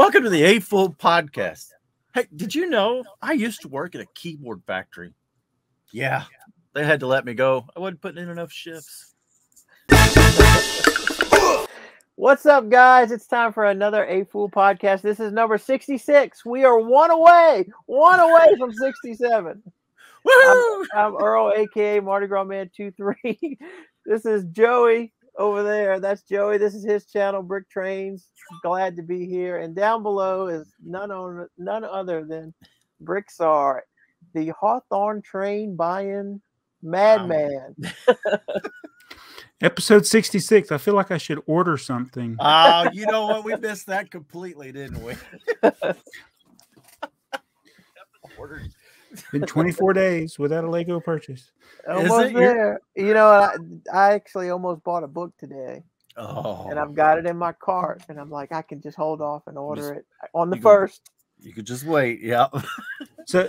Welcome to the A F.o.O.L Podcast. Hey, did you know I used to work at a keyboard factory? Yeah, they had to let me go. I wasn't putting in enough shifts. What's up, guys? It's time for another A F.o.O.L Podcast. This is number 66. We are one away from 67. Woohoo! I'm Earl, a.k.a. Mardigrasman23. This is Joey over there. That's Joey. This is his channel, BrickTrains. Glad to be here. And down below is none other than BrickTsar, the Hawthorne train buying madman. Episode 66. I feel like I should order something. You know what? We missed that completely, didn't we? Been 24 days without a Lego purchase. Almost there. You know, I actually almost bought a book today. Oh. And I've got it in my cart. And I'm like, I can just hold off and order it on the first. You could just wait. Yeah. So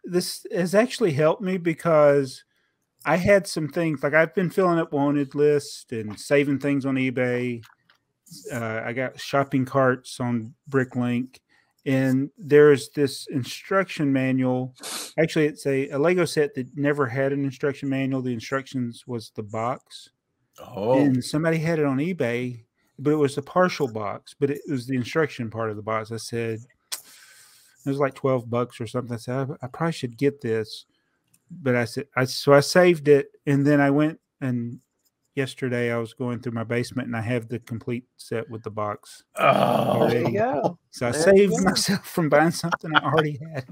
this has actually helped me because I had some things like I've been filling up wanted lists and saving things on eBay. I got shopping carts on BrickLink, and there's this instruction manual. Actually, it's a Lego set that never had an instruction manual. The instructions was the box. Oh. And somebody had it on eBay, but it was a partial box, but it was the instruction part of the box. I said, it was like $12 or something. I said, I probably should get this. But I said, so I saved it, and then I went, and yesterday I was going through my basement, and I have the complete set with the box. Oh, there you go. So I saved myself from buying something I already had.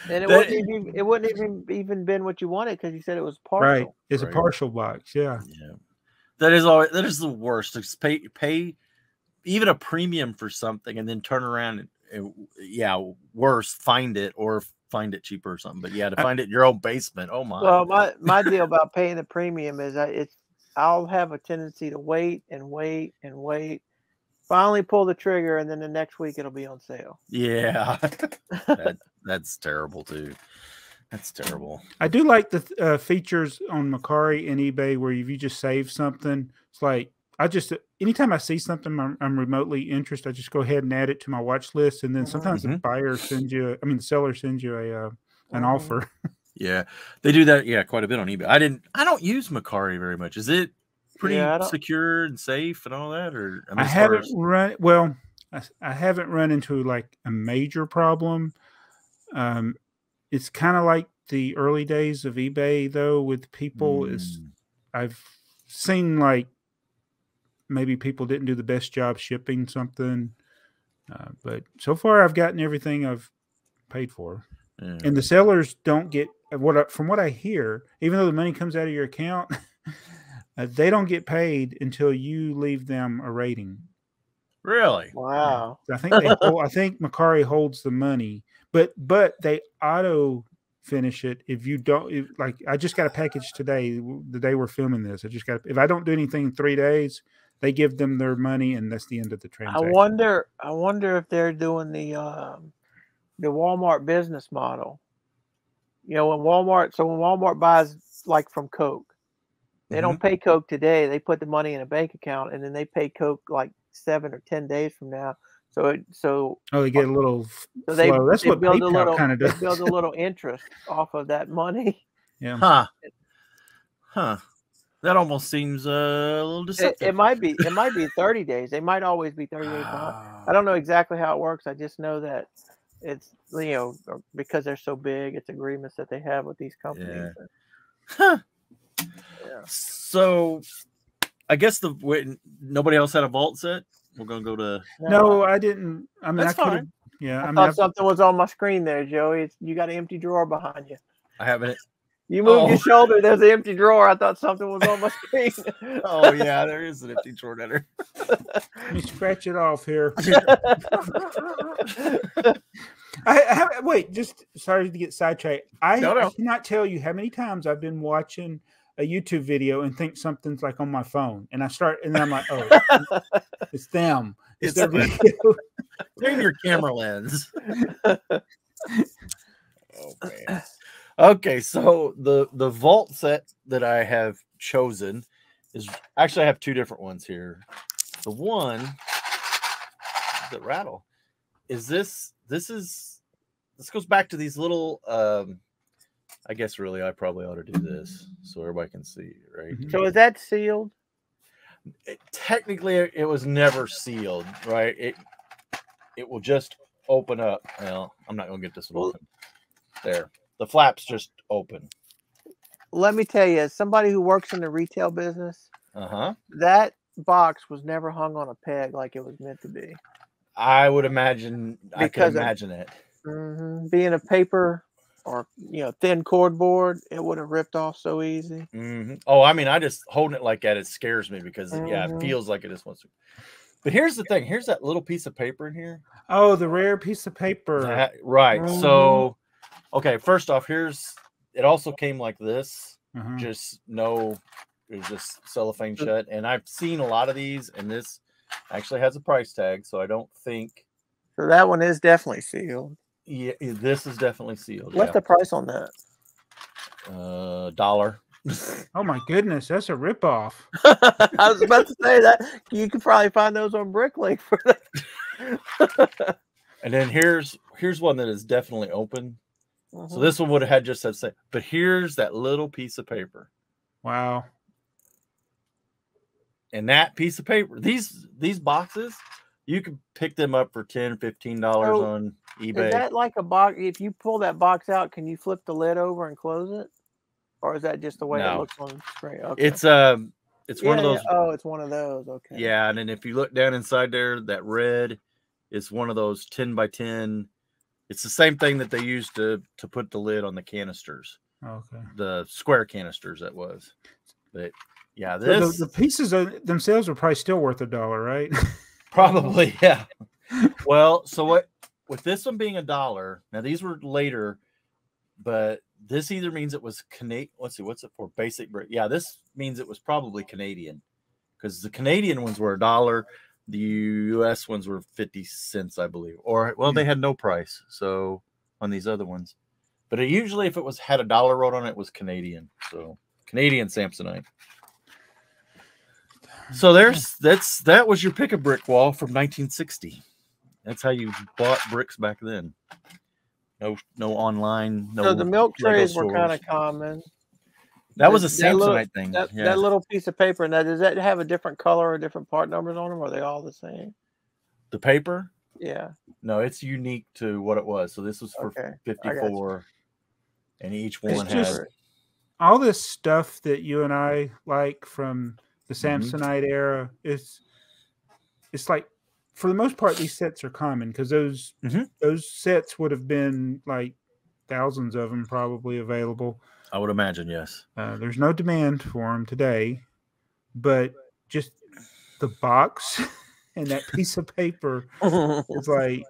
And it wouldn't even been what you wanted because you said it was partial. Right, it's a partial box. Yeah. That is the worst. It's pay even a premium for something, and then turn around and worse, find it cheaper or something. But to find it in your own basement. Oh my. Well, my deal about paying the premium is I'll have a tendency to wait and wait and wait. Finally pull the trigger, and then the next week it'll be on sale. Yeah. That's terrible too. That's terrible. I do like the features on Mercari and eBay where if you just save something, it's like anytime I see something I'm remotely interested, I just go ahead and add it to my watch list, and then sometimes the seller sends you an offer. Yeah, they do that. Yeah, quite a bit on eBay. I don't use Mercari very much. Is it pretty secure and safe and all that? Or I haven't run into like a major problem. It's kind of like the early days of eBay though with people. I've seen like maybe people didn't do the best job shipping something, but so far I've gotten everything I've paid for. And the sellers don't get from what I hear, even though the money comes out of your account, they don't get paid until you leave them a rating. Really? Wow. I think I think Mercari holds the money, but they auto finish it if you don't. Like I just got a package today, the day we're filming this. If I don't do anything in 3 days, they give them their money, and that's the end of the transaction. I wonder if they're doing the Walmart business model. You know, when Walmart buys like from Coke, they don't pay Coke today. They put the money in a bank account, and then they pay Coke like 7 or 10 days from now. So they get a little flow. That's what PayPal kind of does. They build a little interest off of that money. Yeah. Huh. That almost seems a little deceptive. It might be 30 days. They might always be 30 days behind. I don't know exactly how it works. I just know that it's, because they're so big, it's agreements that they have with these companies. Yeah. So I guess nobody else had a vault set. We're gonna go to. No, I didn't. I mean, that's fine. Yeah, I thought something was on my screen there, Joey. You got an empty drawer behind you. I haven't. You moved your shoulder. There's an empty drawer. I thought something was on my screen. Oh yeah, there is an empty drawer there. Let me scratch it off here. Wait, just sorry to get sidetracked. I cannot tell you how many times I've been watching a YouTube video and think something's like on my phone, and then I'm like, oh, it's them. It's their video. They're in your camera lens. Oh man. Okay, so the vault set that I have chosen is actually I have two different ones here. The one that rattle. This goes back to these little. I guess really, I probably ought to do this so everybody can see, right? So is that sealed? Technically, it was never sealed, right? It will just open up. Well, I'm not gonna get this one open. There, the flaps just open. Let me tell you, as somebody who works in the retail business, that box was never hung on a peg like it was meant to be. I would imagine. I could imagine it. Being a paper or thin cardboard, it would have ripped off so easy. Oh, I mean, I just holding it like that, it scares me because it feels like it just wants to. But here's the thing. Here's that little piece of paper in here. Oh, the rare piece of paper. Right. So, okay. First off, it also came like this. Just it was just cellophane shut. And I've seen a lot of these, and this actually has a price tag, so I don't think. So that one is definitely sealed. Yeah, this is definitely sealed. What's the price on that? $1. Oh my goodness, that's a ripoff. I was about to say that you could probably find those on BrickLink for that. And then here's one that is definitely open. So this one would have had just that same. But here's that little piece of paper. Wow. And that piece of paper, these boxes, you can pick them up for $10, $15 on eBay. Is that like a box? If you pull that box out, can you flip the lid over and close it? Or is that just the way it looks on the screen? Okay. It's one of those. Oh, it's one of those. Okay. Yeah, and then if you look down inside there, that red is one of those 10 by 10. It's the same thing that they used to put the lid on the canisters. Okay. The square canisters that was. But yeah, this the pieces themselves are probably still worth $1, right? Probably, yeah. Well, so with this one being $1, now these were later, but this either means it was Canadian. Let's see, what's it for? Basic brick. Yeah, this means it was probably Canadian, because the Canadian ones were $1. The U.S. ones were 50 cents, I believe. Or they had no price. So on these other ones, but usually if it had $1 wrote on it, it was Canadian. So Canadian Samsonite. So that was your pick a brick wall from 1960. That's how you bought bricks back then. No online. No. So the milk trays were kind of common. That was a Samsonite thing. That little piece of paper. Now, does that have a different color or different part numbers on them? Or are they all the same? The paper? Yeah. No, it's unique to what it was. So this was for 54, and each one had all this stuff that you and I like from the Samsonite era. It's like, for the most part, these sets are common because those sets would have been like thousands of them probably available. I would imagine, yes. There's no demand for them today, but just the box and that piece of paper, it's like,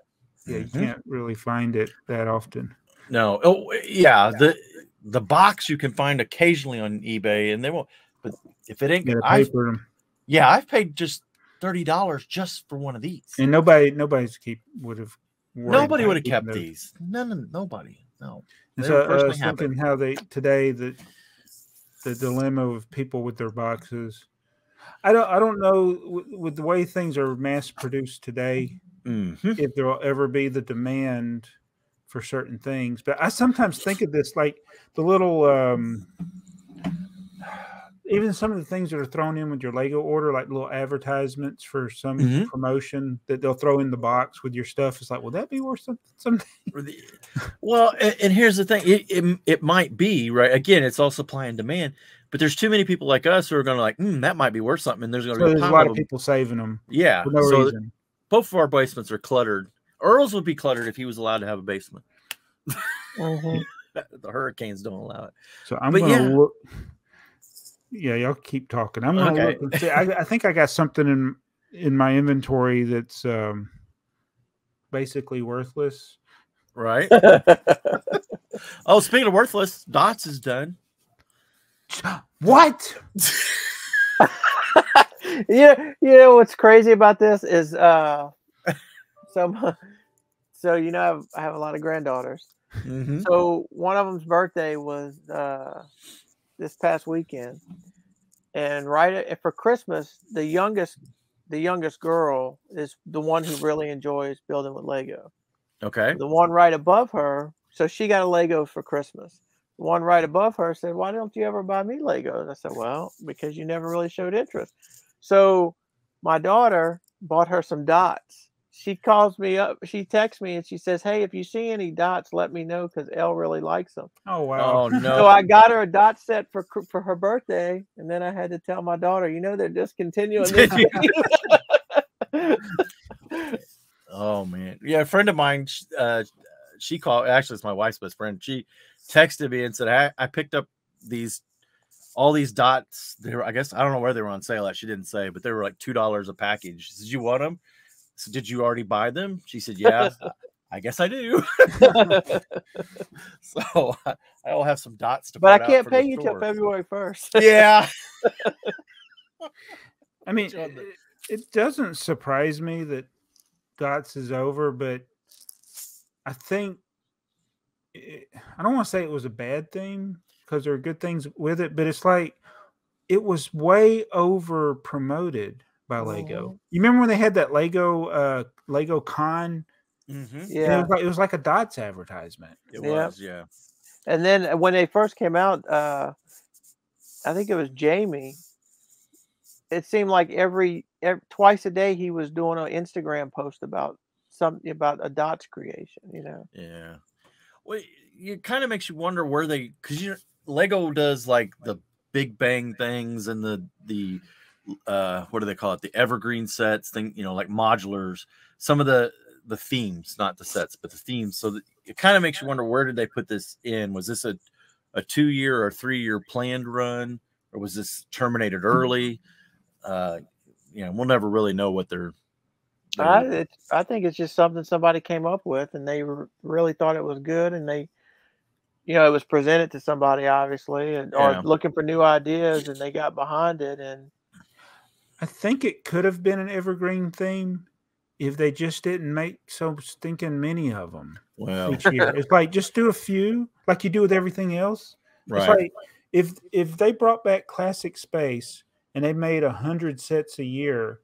you can't really find it that often. No. Oh, yeah. The box you can find occasionally on eBay, and they won't. But if it ain't, I've paid just $30 just for one of these, and nobody would have kept these. Nobody. No. And so I was thinking how today the dilemma of people with their boxes. I don't know with the way things are mass produced today, if there will ever be the demand for certain things. But I sometimes think of this like the little even some of the things that are thrown in with your Lego order, like little advertisements for some promotion that they'll throw in the box with your stuff. It's like, will that be worth something? Well, and here's the thing. It might be, right? Again, it's all supply and demand. But there's too many people like us who are going to like, that might be worth something. And there's going to be a lot of people saving them. Yeah. For no reason. Both of our basements are cluttered. Earl's would be cluttered if he was allowed to have a basement. The hurricanes don't allow it. So I'm going to look. Yeah, y'all keep talking. I'm going to look and see. I think I got something in my inventory that's basically worthless. Right. Oh, speaking of worthless, Dots is done. What? You know what's crazy about this is so I have a lot of granddaughters. So one of them's birthday was this past weekend, and right for Christmas, the youngest the youngest girl is the one who really enjoys building with Lego. Okay. The one right above her, so she got a Lego for Christmas. The one right above her said, "Why don't you ever buy me Legos?" I said, "Well, because you never really showed interest." So my daughter bought her some dots. She calls me up, she texts me and she says, "Hey, if you see any dots, let me know because Elle really likes them." Oh wow! Oh no! So I got her a dot set for her birthday, and then I had to tell my daughter, they're discontinuing this. Oh man, yeah. A friend of mine, she called. Actually, it's my wife's best friend. She texted me and said, "I picked up all these dots. They were, I guess, I don't know where they were on sale at. She didn't say, but they were like $2 a package." She said, "You want them?" So did you already buy them? She said, "Yeah." I guess I do. So I'll have some dots to. But I can't pay you till February 1st. Yeah. I mean, it doesn't surprise me that dots is over, but I think I don't want to say it was a bad thing because there are good things with it, but it's like it was way over promoted by Lego. You remember when they had that Lego Con? Yeah, it was like a dots advertisement. It was, yeah. And then when they first came out, I think it was Jamie. It seemed like every twice a day he was doing an Instagram post about something about a dots creation. Yeah. Well, it kind of makes you wonder where because Lego does like the Big Bang things and the what do they call it? The evergreen sets thing, like modulars. Some of the themes, not the sets, but the themes. So it kind of makes you wonder, where did they put this in? Was this a 2-year or 3-year planned run, or was this terminated early? We'll never really know what I think it's just something somebody came up with, and they really thought it was good, and they, it was presented to somebody, obviously, or looking for new ideas, and they got behind it. And I think it could have been an evergreen theme if they just didn't make so stinking many of them each year. It's like, just do a few, like you do with everything else. Right. It's like if they brought back Classic Space and they made 100 sets a year,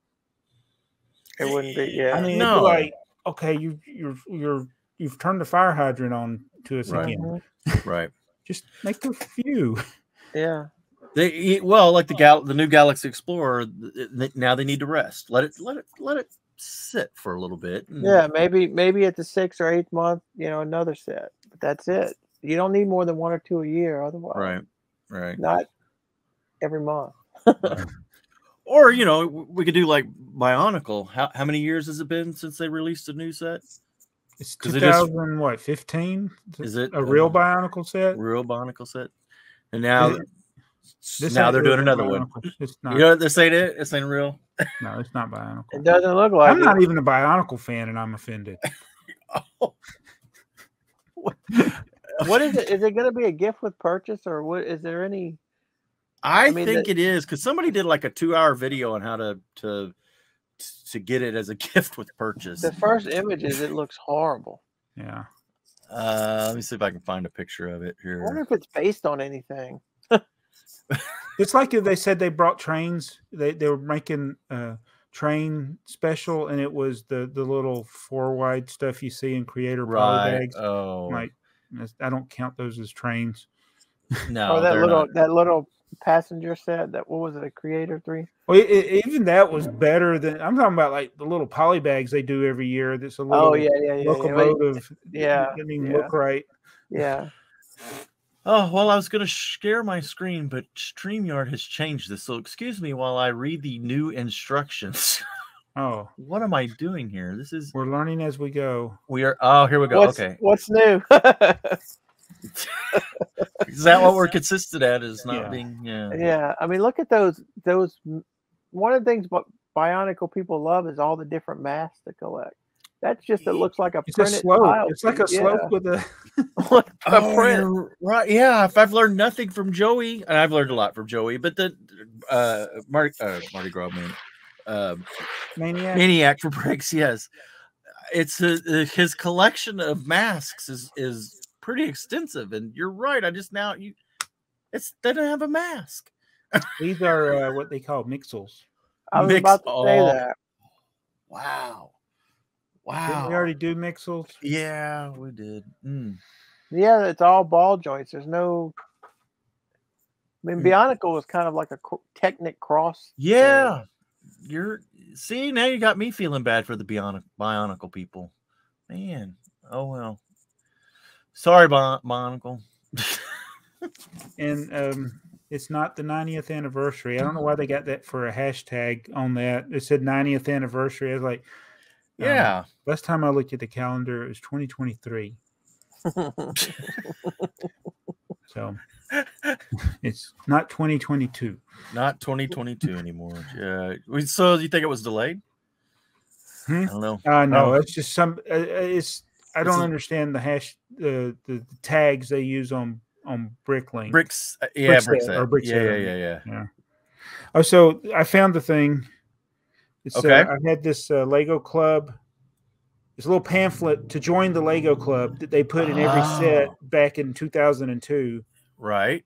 it wouldn't be. Yeah, I mean, it'd be like, okay, you've turned the fire hydrant on to us again. Right. Just make a few. Yeah. Like the new Galaxy Explorer. Now they need to rest. Let it sit for a little bit. Yeah, maybe at the 6th or 8th month, another set. But that's it. You don't need more than 1 or 2 a year, otherwise. Right. Not every month. Or we could do like Bionicle. How many years has it been since they released a new set? It's 2015. Is it a real Bionicle set? Real Bionicle set. And now they're doing another one. It's not. This ain't it. This ain't real. No, it's not Bionicle. It doesn't look like. I'm not even a Bionicle fan, and I'm offended. What is it? Is it going to be a gift with purchase, or what? Is there any? I think it is, because somebody did like a 2-hour video on how to get it as a gift with purchase. The first images, it looks horrible. Yeah. Let me see if I can find a picture of it here. I wonder if it's based on anything. It's like if they said they brought trains. They were making a train special, and it was the little 4-wide stuff you see in creator polybags. Oh, like, I don't count those as trains. No, or that little passenger set. What was it? A Creator 3? Well, even that was better than. I'm talking about like the little polybags they do every year. That's a little locomotive. Yeah, didn't even look right. Yeah. Oh, well, I was going to share my screen, but StreamYard has changed this. So excuse me while I read the new instructions. Oh, what am I doing here? We're learning as we go. We are. Oh, here we go. Okay. What's new? Is that what we're consistent at? Is not being. Yeah. I mean, look at those. One of the things Bionicle people love is all the different masks to collect. That's just, it looks like a printed tile. It's like a slope with a print. Right. Yeah. If I've learned nothing from Joey, and I've learned a lot from Joey, but the Mardigrasman Maniac for Bricks, yes. It's his collection of masks is pretty extensive, and you're right. They don't have a mask. These are what they call mixels. I was Mix about to say all. that. Wow. Didn't we already do Mixels? Yeah, we did. Yeah, it's all ball joints. There's no. I mean, Bionicle was kind of like a Technic cross. Yeah. See, now you got me feeling bad for the Bionicle people. Man. Oh, well. Sorry, Bionicle. And it's not the 90th anniversary. I don't know why they got that for a hashtag on that. It said 90th anniversary. I was like, yeah. Last time I looked at the calendar, it was 2023. So it's not 2022. Not 2022 anymore. Yeah. So you think it was delayed? I don't know. No, it's just some. I don't understand the tags they use on Bricklink. BrickTsar or BrickTsar. Yeah. Oh, so I found the thing. It's, okay. I had this Lego club. It's a little pamphlet to join the Lego club that they put in every set back in 2002. Right.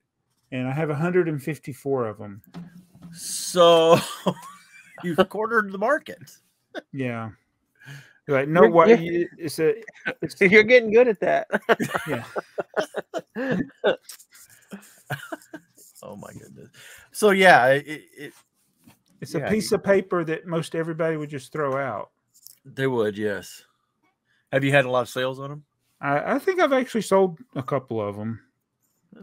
And I have 154 of them. So you've cornered the market. Yeah. Like, no, what? You're getting good at that. Yeah. Oh my goodness. So yeah, it's a piece of paper that most everybody would just throw out. They would, yes. Have you had a lot of sales on them? I think I've actually sold a couple of them.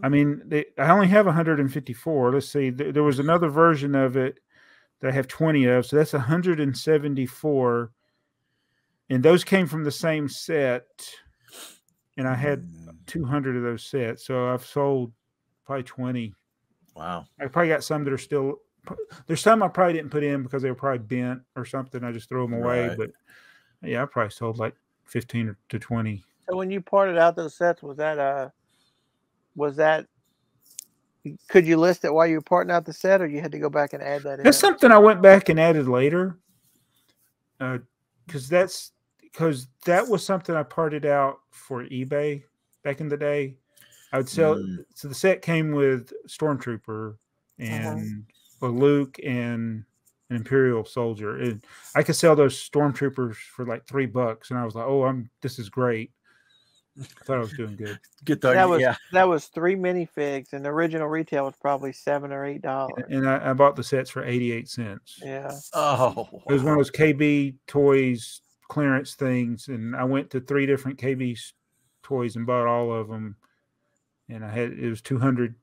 I mean, I only have 154. Let's see. There was another version of it that I have 20 of, so that's 174. And those came from the same set, and I had 200 of those sets. So I've sold probably 20. Wow. I probably got some that are still. There's some I probably didn't put in because they were probably bent or something. I just threw them away. Right. But yeah, I probably sold like 15 to 20. So when you parted out those sets, was that? Could you list it while you were parting out the set, or you had to go back and add that in? That's something I went back and added later. Because that was something I parted out for eBay back in the day. I would sell. So the set came with Stormtrooper and a Luke and an Imperial soldier. And I could sell those Stormtroopers for like $3, and I was like, "Oh, this is great." I thought I was doing good. That was 3 minifigs, and the original retail was probably $7 or $8. And I bought the sets for 88 cents. Yeah. Oh, wow. It was one of those KB Toys clearance things, and I went to 3 different KB Toys and bought all of them. And it was 200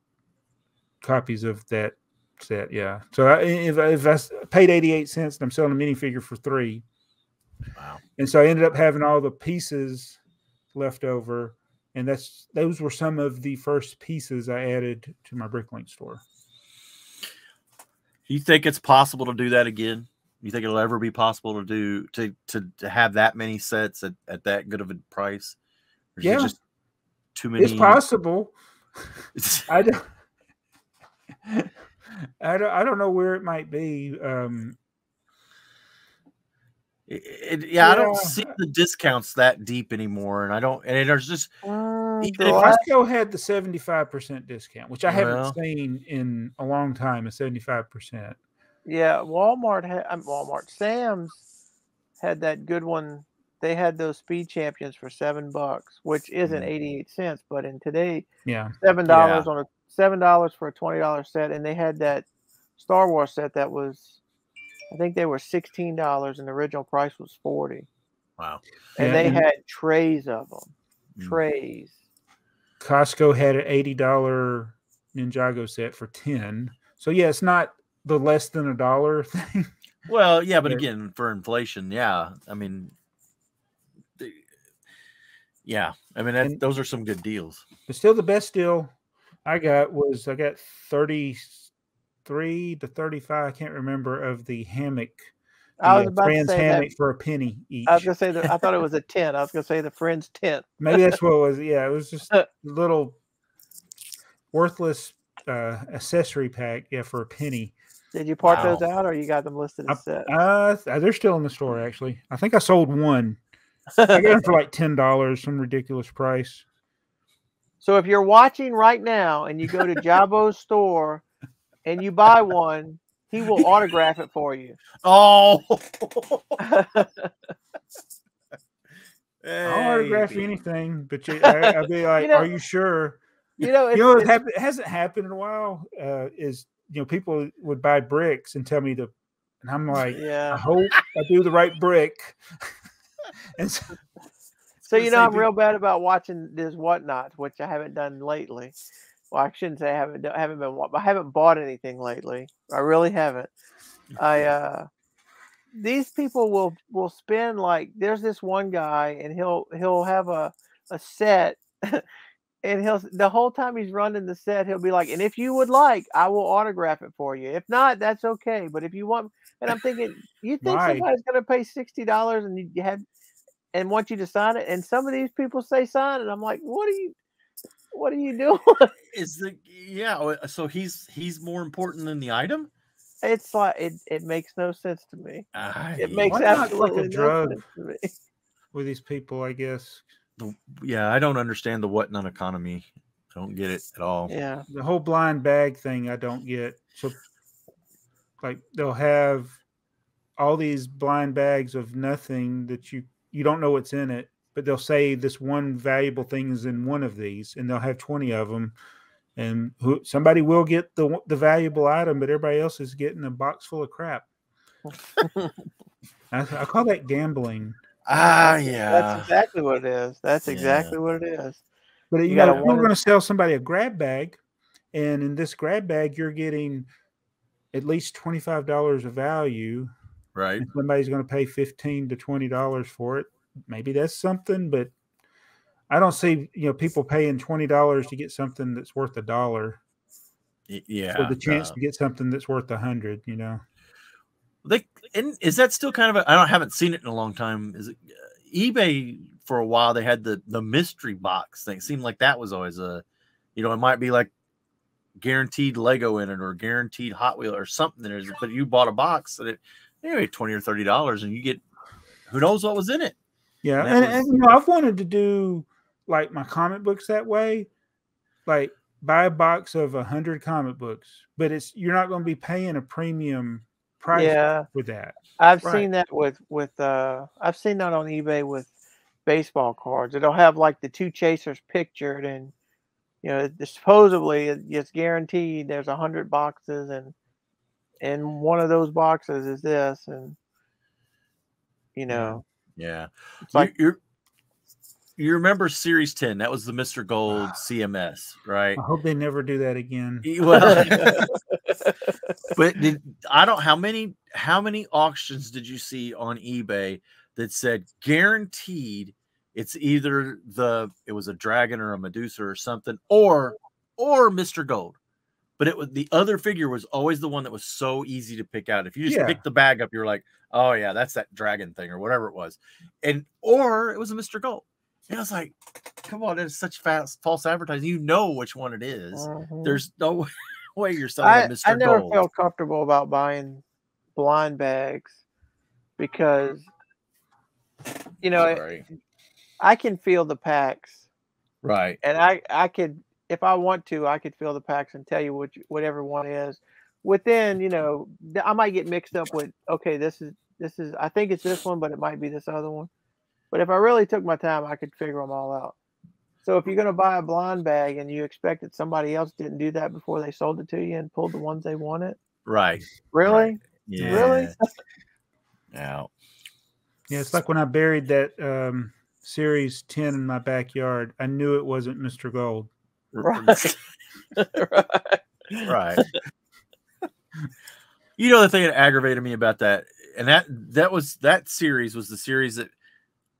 copies of that set. Yeah. So if I paid 88 cents and I'm selling a minifigure for $3. Wow. And so I ended up having all the pieces left over. And those were some of the first pieces I added to my BrickLink store. You think it's possible to do that again? You think it'll ever be possible to have that many sets at that good of a price? Or is it just too many? It's possible. I don't know where it might be. I don't see the discounts that deep anymore, and there's just Costco had the 75% discount, which I haven't seen in a long time. A 75%. Yeah, Sam's had that good one. They had those Speed Champions for $7, which isn't 88 cents, but in today, $7 on $7 for a $20 set, and they had that Star Wars set that was, I think they were $16, and the original price was $40. Wow! And they had trays of them, trays. Costco had an $80 Ninjago set for $10. So yeah, it's not the less than $1 thing. Well, yeah, but again, for inflation, yeah, I mean. Yeah, I mean those are some good deals. But still, the best deal I got 33 to 35. I can't remember of the hammock. I was about Friends to say hammock for $0.01 each. I was gonna say that. I thought it was a tent. I was gonna say the Friends tent. Maybe that's what it was. Yeah, it was just a little worthless accessory pack. Yeah, for $0.01. Did you part those out, or you got them listed as set? They're still in the store. Actually, I think I sold one. I got them for like $10, some ridiculous price. So if you're watching right now and you go to Jabo's store and you buy one, he will autograph it for you. Oh. I'll autograph anything, but I'd be like, "Are you sure?" It hasn't happened in a while. Is people would buy bricks and tell me to, and I'm like, I hope I do the right brick. And so I'm real bad about watching this whatnots, which I haven't done lately. Well, I shouldn't say I haven't bought anything lately. I really haven't. These people will spend like, there's this one guy and he'll have a set and the whole time he's running the set, he'll be like, and if you would like, I will autograph it for you. If not, that's okay. But if you want, and I'm thinking, you think somebody's going to pay $60 and you have and want you to sign it? And some of these people say sign it. I'm like, what are you doing? So he's more important than the item? It's like it makes no sense to me. It makes absolutely no sense to me. With these people, I guess. I don't understand the whatnot economy. I don't get it at all. Yeah, the whole blind bag thing, I don't get. So, like, they'll have all these blind bags of nothing that you don't know what's in it, but they'll say this one valuable thing is in one of these, and they'll have 20 of them. And somebody will get the valuable item, but everybody else is getting a box full of crap. I call that gambling. That's exactly what it is. That's exactly what it is. But we're going to sell somebody a grab bag, and in this grab bag, you're getting at least $25 of value. Right. And somebody's going to pay $15 to $20 for it. Maybe that's something, but I don't see people paying $20 to get something that's worth $1. Yeah, for the chance to get something that's worth $100. Is that still kind of I haven't seen it in a long time. Is it eBay for a while? They had the mystery box thing. It seemed like that was always it might be like guaranteed Lego in it or guaranteed Hot Wheel or something. But you bought a box and it $20 or $30 and you get who knows what was in it. Yeah, and I've wanted to do like my comic books that way, like buy a box of 100 comic books, but you're not going to be paying a premium price for that. I've seen that I've seen that on eBay with baseball cards. It'll have like the two chasers pictured, and supposedly it's guaranteed there's 100 boxes, and one of those boxes is this, and Yeah. It's like you remember Series 10? That was the Mr. Gold CMS, right? I hope they never do that again. Well, but how many auctions did you see on eBay that said guaranteed it's either it was a dragon or a Medusa or something or Mr. Gold. But the other figure was always the one that was so easy to pick out. If you just pick the bag up, you're like, oh yeah, that's that dragon thing or whatever it was. Or it was a Mr. Gold. And I was like, come on, it's such false advertising. You know which one it is. Mm-hmm. There's no way you're selling a Mr. Gold. I never felt comfortable about buying blind bags because, I can feel the packs. Right. And I could, if I want to, I could feel the packs and tell you whatever one is. Within, I might get mixed up with, okay, this is, I think it's this one, but it might be this other one. But if I really took my time, I could figure them all out. So if you're going to buy a blind bag and you expect that somebody else didn't do that before they sold it to you and pulled the ones they wanted. Right. Really? Right. Yeah. Really? Yeah. Yeah. It's like when I buried that Series 10 in my backyard, I knew it wasn't Mr. Gold. Right. Right. The thing that aggravated me about that, and that series was the series that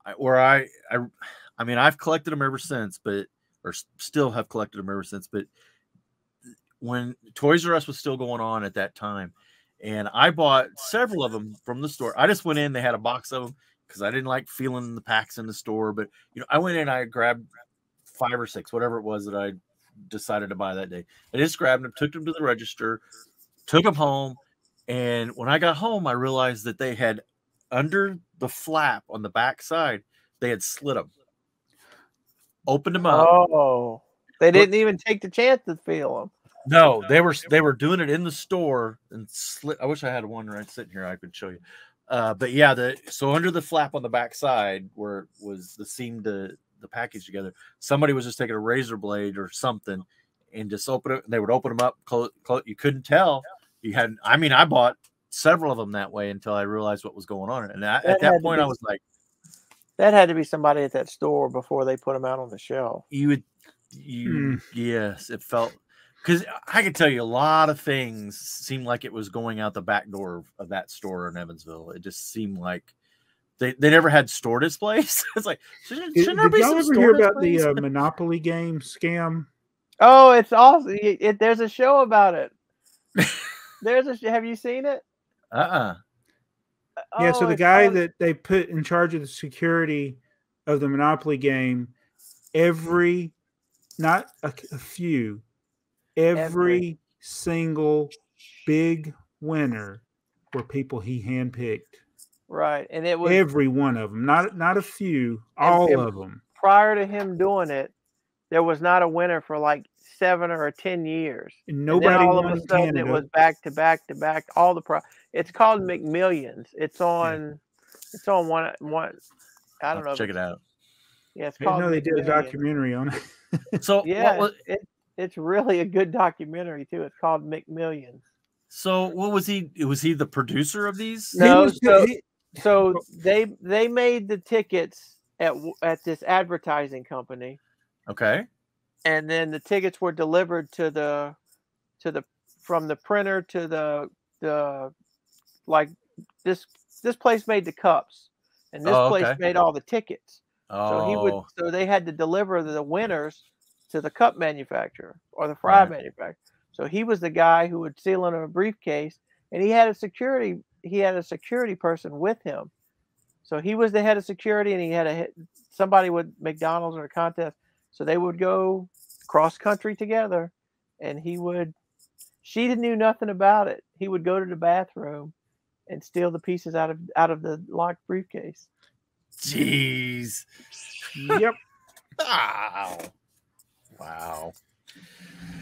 I've collected them ever since, or still have collected them ever since. But when Toys R Us was still going on at that time, and I bought several of them from the store. I just went in; they had a box of them because I didn't like feeling the packs in the store. But I went in, I grabbed 5 or 6, whatever it was that I decided to buy that day. I just grabbed them, took them to the register, took them home, and when I got home, I realized that they had under the flap on the back side, they had slit them, opened them up. Oh, they didn't even take the chance to feel them. No, they were doing it in the store and I wish I had one right sitting here I could show you. But yeah, so under the flap on the back side where it was the seam to the package together, somebody was just taking a razor blade or something and just open it. They would open them up, close. You couldn't tell. I bought several of them that way until I realized what was going on. And at that point, I was like, that had to be somebody at that store before they put them out on the shelf. Yes, it felt, because I could tell you a lot of things seemed like it was going out the back door of that store in Evansville. It just seemed like they never had store displays. It's like, shouldn't there be some ever hear about the Monopoly game scam? Oh, it's awesome. There's a show about it. Have you seen it? Yeah, so the guy that they put in charge of the security of the Monopoly game, not a few, every single big winner were people he handpicked. Right, and it was every one of them, not a few, all of them. Prior to him doing it, there was not a winner for like 7 or 10 years. And nobody and then all won of a sudden Canada. It was back to back to back. It's called McMillions. It's on. It's on one. I don't know. Check it out. Yeah, it's called. No, they did a documentary on it. So yeah, it's really a good documentary too. It's called McMillions. So what was he? Was he the producer of these? No. So they made the tickets at this advertising company. Okay. And then the tickets were delivered from the printer to the like this place made the cups, and this place made all the tickets. So they had to deliver the winners to the cup manufacturer or the fry manufacturer. So he was the guy who would seal in a briefcase, and he had a security person with him. So he was the head of security, and he had somebody with McDonald's or a contest. So they would go cross country together, and she knew nothing about it. He would go to the bathroom and steal the pieces out of the locked briefcase. Jeez. Yep. Wow.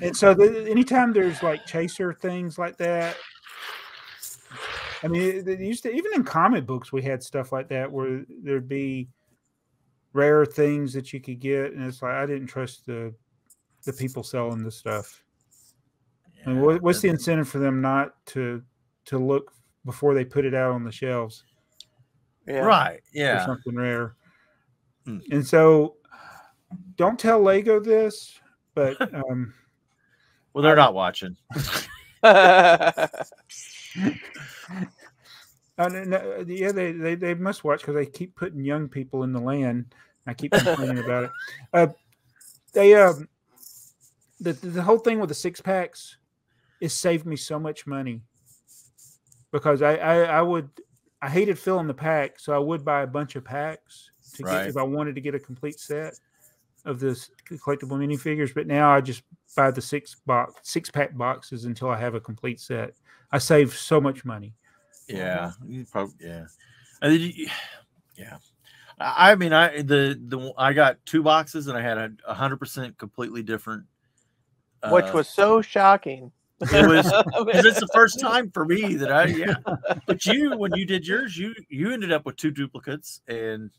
And so anytime there's like chaser things like that, I mean, they used to, even in comic books, we had stuff like that where there'd be rare things that you could get, and it's like I didn't trust the people selling the stuff. Yeah, and what's the incentive for them not to look before they put it out on the shelves? Yeah. Right. Yeah. For something rare. And so, don't tell Lego this, but well, they're not watching. Yeah, they must watch because they keep putting young people in the land. I keep complaining about it. The whole thing with the 6-packs has saved me so much money because I hated filling the pack, so I would buy a bunch of packs to get if I wanted to get a complete set of this collectible minifigures. But now I just buy the 6-pack boxes until I have a complete set. I save so much money. Yeah, you probably yeah. I mean, I got 2 boxes and I had 100% completely different. Which was so shocking. It was because it's the first time for me that But when you did yours, you ended up with 2 duplicates and.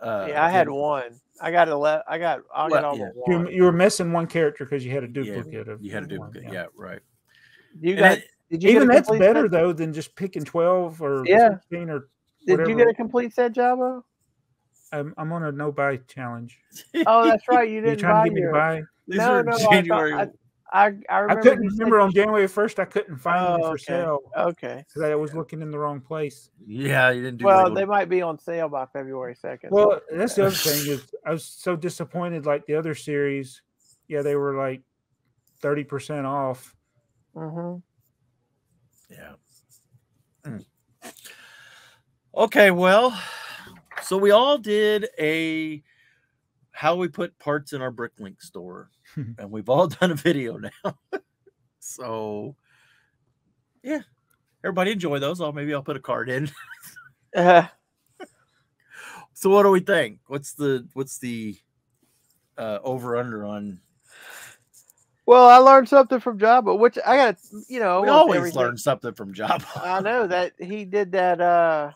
I had 1. I got all but 1. You were missing 1 character because you had a duplicate of. You had a duplicate, yeah, right. Did you even that's better set? Though than just picking 12 or 16 or whatever. Did you get a complete set, Jabba? I'm on a no buy challenge. Oh, that's right. You didn't trying to get me to buy. No. January. I couldn't remember on January 1st. I couldn't find them for sale. Okay, because I was looking in the wrong place. Yeah, you didn't do well. They might be on sale by February 2nd. Well, that's the other thing is I was so disappointed. Like the other series, they were like 30% off. Mm-hmm. Yeah. Okay, well, so we all did how we put parts in our BrickLink store, and we've all done a video now. So, yeah, everybody enjoy those. Maybe I'll put a card in. So, what do we think? What's the over under on? Well, I learned something from Jabba, which I got, you know, We always learn something from Jabba. I know that he did that.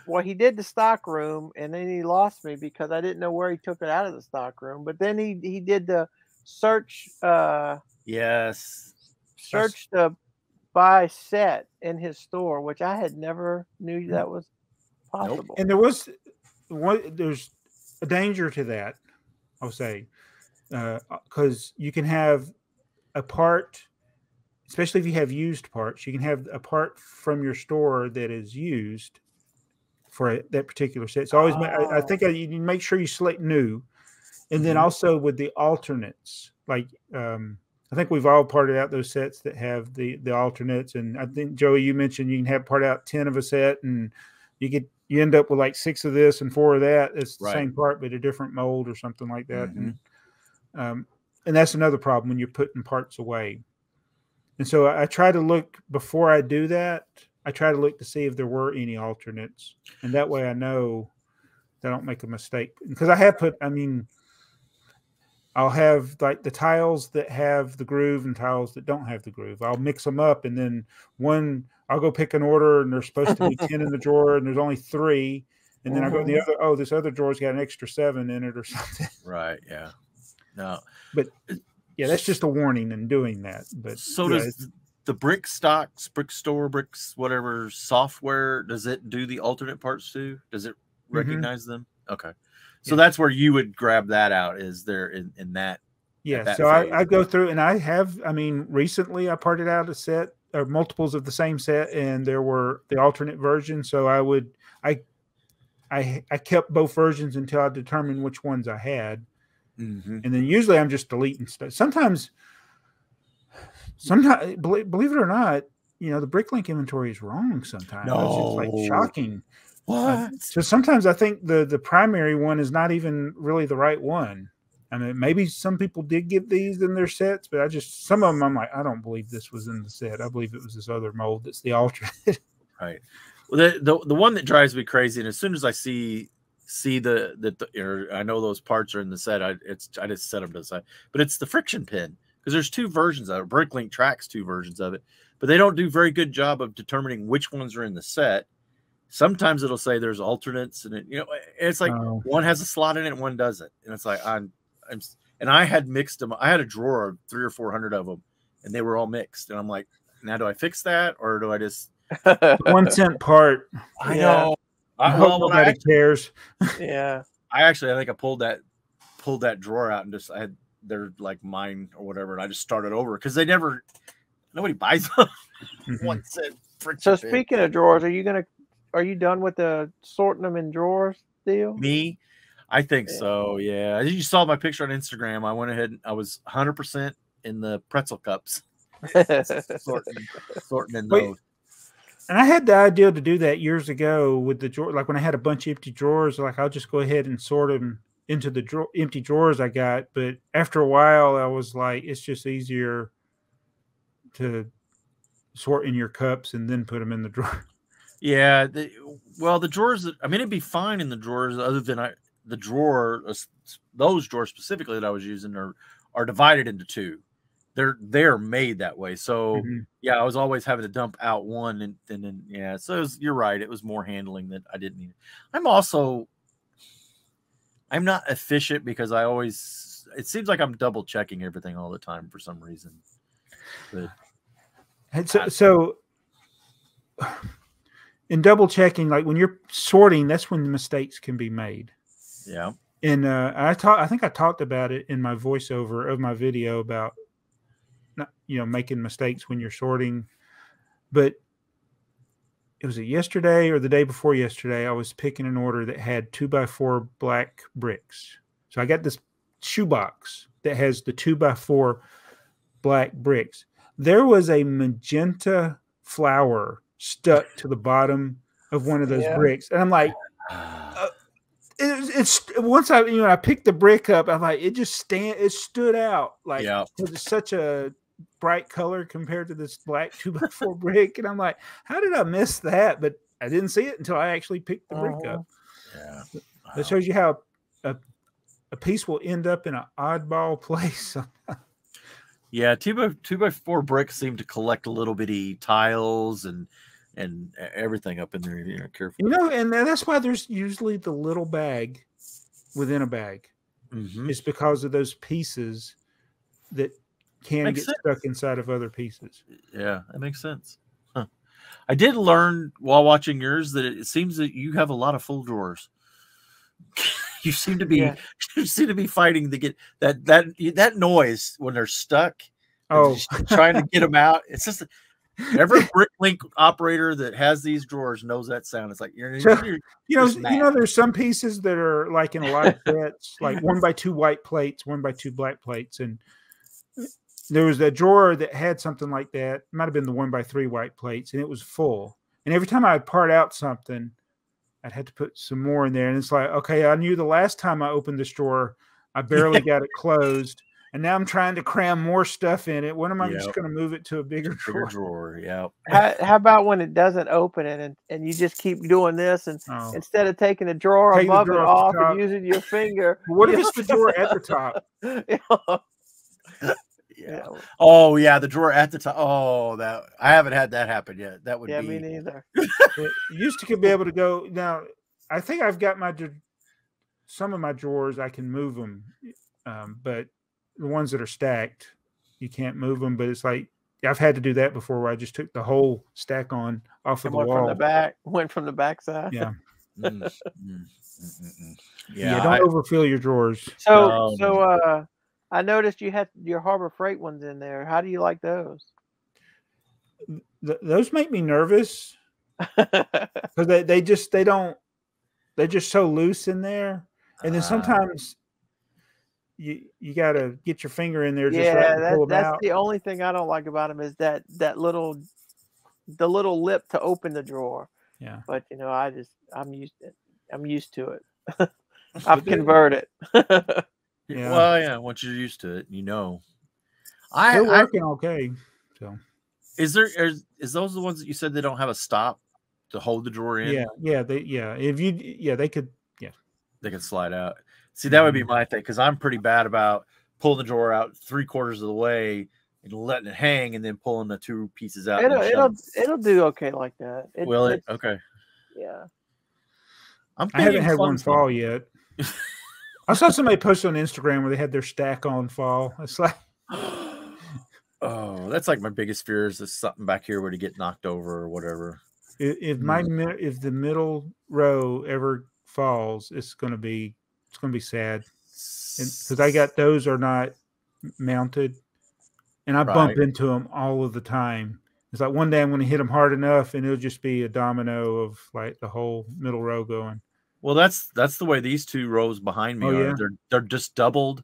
Well, he did the stock room, and then he lost me because I didn't know where he took it out of the stock room. But then he did the search. Yes. Search the buy set in his store, which I had never knew that was possible. Nope. And there's a danger to that, I'll say, because you can have a part, especially if you have used parts, you can have a part from your store that is used for that particular set. So always, I think you make sure you select new, and then also with the alternates, like I think we've all parted out those sets that have the alternates, and I think Joey, you mentioned you can have part out 10 of a set, and you end up with like 6 of this and 4 of that. It's the same part but a different mold or something like that. And that's another problem when you're putting parts away. And so I try to look before I do that. I try to look to see if there were any alternates, and that way I know that I don't make a mistake. Because I have I'll have like the tiles that have the groove and tiles that don't have the groove. I'll mix them up, and then I'll go pick an order, and there's supposed to be 10 in the drawer, and there's only 3. And then I go to the other, this other drawer's got an extra 7 in it or something. Right. Yeah. No. But yeah, that's just a warning in doing that. But so does the BrickStore, Bricks, whatever software, does it do the alternate parts too? Does it recognize them? Okay. So that's where you would grab that out, is there in that? Yeah. So I go through, and recently I parted out a set or multiples of the same set, and there were the alternate versions. So I kept both versions until I determined which ones I had. And then usually I'm just deleting stuff. Sometimes, believe it or not, the BrickLink inventory is wrong sometimes. No. It's like shocking. What? So sometimes I think the primary one is not even really the right one. I mean, maybe some people did get these in their sets, but some of them I'm like, I don't believe this was in the set. I believe it was this other mold that's the alternate. Right. Well, the one that drives me crazy, and as soon as I see I know those parts are in the set, I just set them to the side. But it's the friction pin, because there's 2 versions of it. BrickLink tracks 2 versions of it, but they don't do a very good job of determining which ones are in the set. Sometimes it'll say there's alternates, and it's like one has a slot in it and one doesn't, and it's like and I had mixed them. I had a drawer of 300 or 400 of them, and they were all mixed, and I'm like, now do I fix that, or do I just 1 cent part? I know. Nobody cares. Yeah. I think I pulled that drawer out, and they're like mine or whatever, and I just started over, because nobody buys them. 1 cent. So speaking of drawers, are you done with the sorting them in drawers deal? Me? I think so, yeah. You saw my picture on Instagram. I went ahead and I was 100% in the pretzel cups. sorting in those. And I had the idea to do that years ago with the drawer. Like when I had a bunch of empty drawers, like I'll just go ahead and sort them into the empty drawers I got. But after a while, I was like, it's just easier to sort in your cups and then put them in the drawer. Yeah. The drawers, it'd be fine in the drawers, other than those drawers specifically that I was using are divided into 2. They're made that way. So I was always having to dump out one, and then so you're right. It was more handling that I didn't need. I'm not efficient, because it seems like I'm double checking everything all the time for some reason. But so in double checking, like when you're sorting, that's when the mistakes can be made. Yeah. And I think I talked about it in my voiceover of my video about making mistakes when you're sorting. But it was yesterday or the day before yesterday, I was picking an order that had 2x4 black bricks. So I got this shoebox that has the 2x4 black bricks. There was a magenta flower stuck to the bottom of one of those bricks, and I'm like, it's once I picked the brick up, I'm like, it stood out, like it's such a bright color compared to this black 2x4 brick, and I'm like, how did I miss that? But I didn't see it until I actually picked the brick up. Yeah, that shows you how a piece will end up in an oddball place. Yeah, two by four bricks seem to collect little bitty tiles and everything up in there. You know, careful. You know, and that's why there's usually the little bag within a bag. Mm-hmm. It's because of those pieces that can Makes get sense. stuck inside of other pieces. Yeah, that makes sense. Huh. I did learn while watching yours that it seems that you have a lot of full drawers. You seem to be fighting to get that noise when they're stuck. Oh, trying to get them out. It's just every BrickLink operator that has these drawers knows that sound. It's like you're there's some pieces that are like in a lot of sets, like 1x2 white plates, 1x2 black plates, and there was a drawer that had something like that. It might have been the 1x3 white plates, and it was full. And every time I'd part out something, I'd have to put some more in there. And it's like, okay, I knew the last time I opened this drawer, I barely got it closed. And now I'm trying to cram more stuff in it. When am I just going to move it to a bigger drawer? Yeah. How about when it doesn't open it and you just keep doing this and instead of taking the drawer above it off and using your finger. What if it's the drawer at the top? Yeah. Oh yeah, the drawer at the top. Oh, that I haven't had that happen yet. That would be me neither. It used to be able to go. Now I think I've got some of my drawers. I can move them, but the ones that are stacked, you can't move them. But it's like I've had to do that before, where I just took the whole stack off of the wall. Went from the back side. Yeah. Yeah. Don't overfill your drawers. So I noticed you had your Harbor Freight ones in there. How do you like those? Those make me nervous because they're just so loose in there, and then sometimes you got to get your finger in there. That's the only thing I don't like about them is the little lip to open the drawer. Yeah, but I'm used to it. I've converted. Yeah. Well, yeah. Once you're used to it, they're working okay. So, is those the ones that you said they don't have a stop to hold the drawer in? They could slide out. See, that would be my thing because I'm pretty bad about pulling the drawer out 3/4 of the way and letting it hang and then pulling the two pieces out. It'll do okay like that. Will it? Okay. Yeah. I haven't had one fall yet. I saw somebody post on Instagram where they had their stack on fall. It's like, oh, that's like my biggest fear is something back here where to get knocked over or whatever. If the middle row ever falls, it's gonna be sad. Because I got those are not mounted, and I bump into them all of the time. It's like one day I'm going to hit them hard enough, and it'll just be a domino of like the whole middle row going. Well, that's the way these two rows behind me are. Yeah. They're just doubled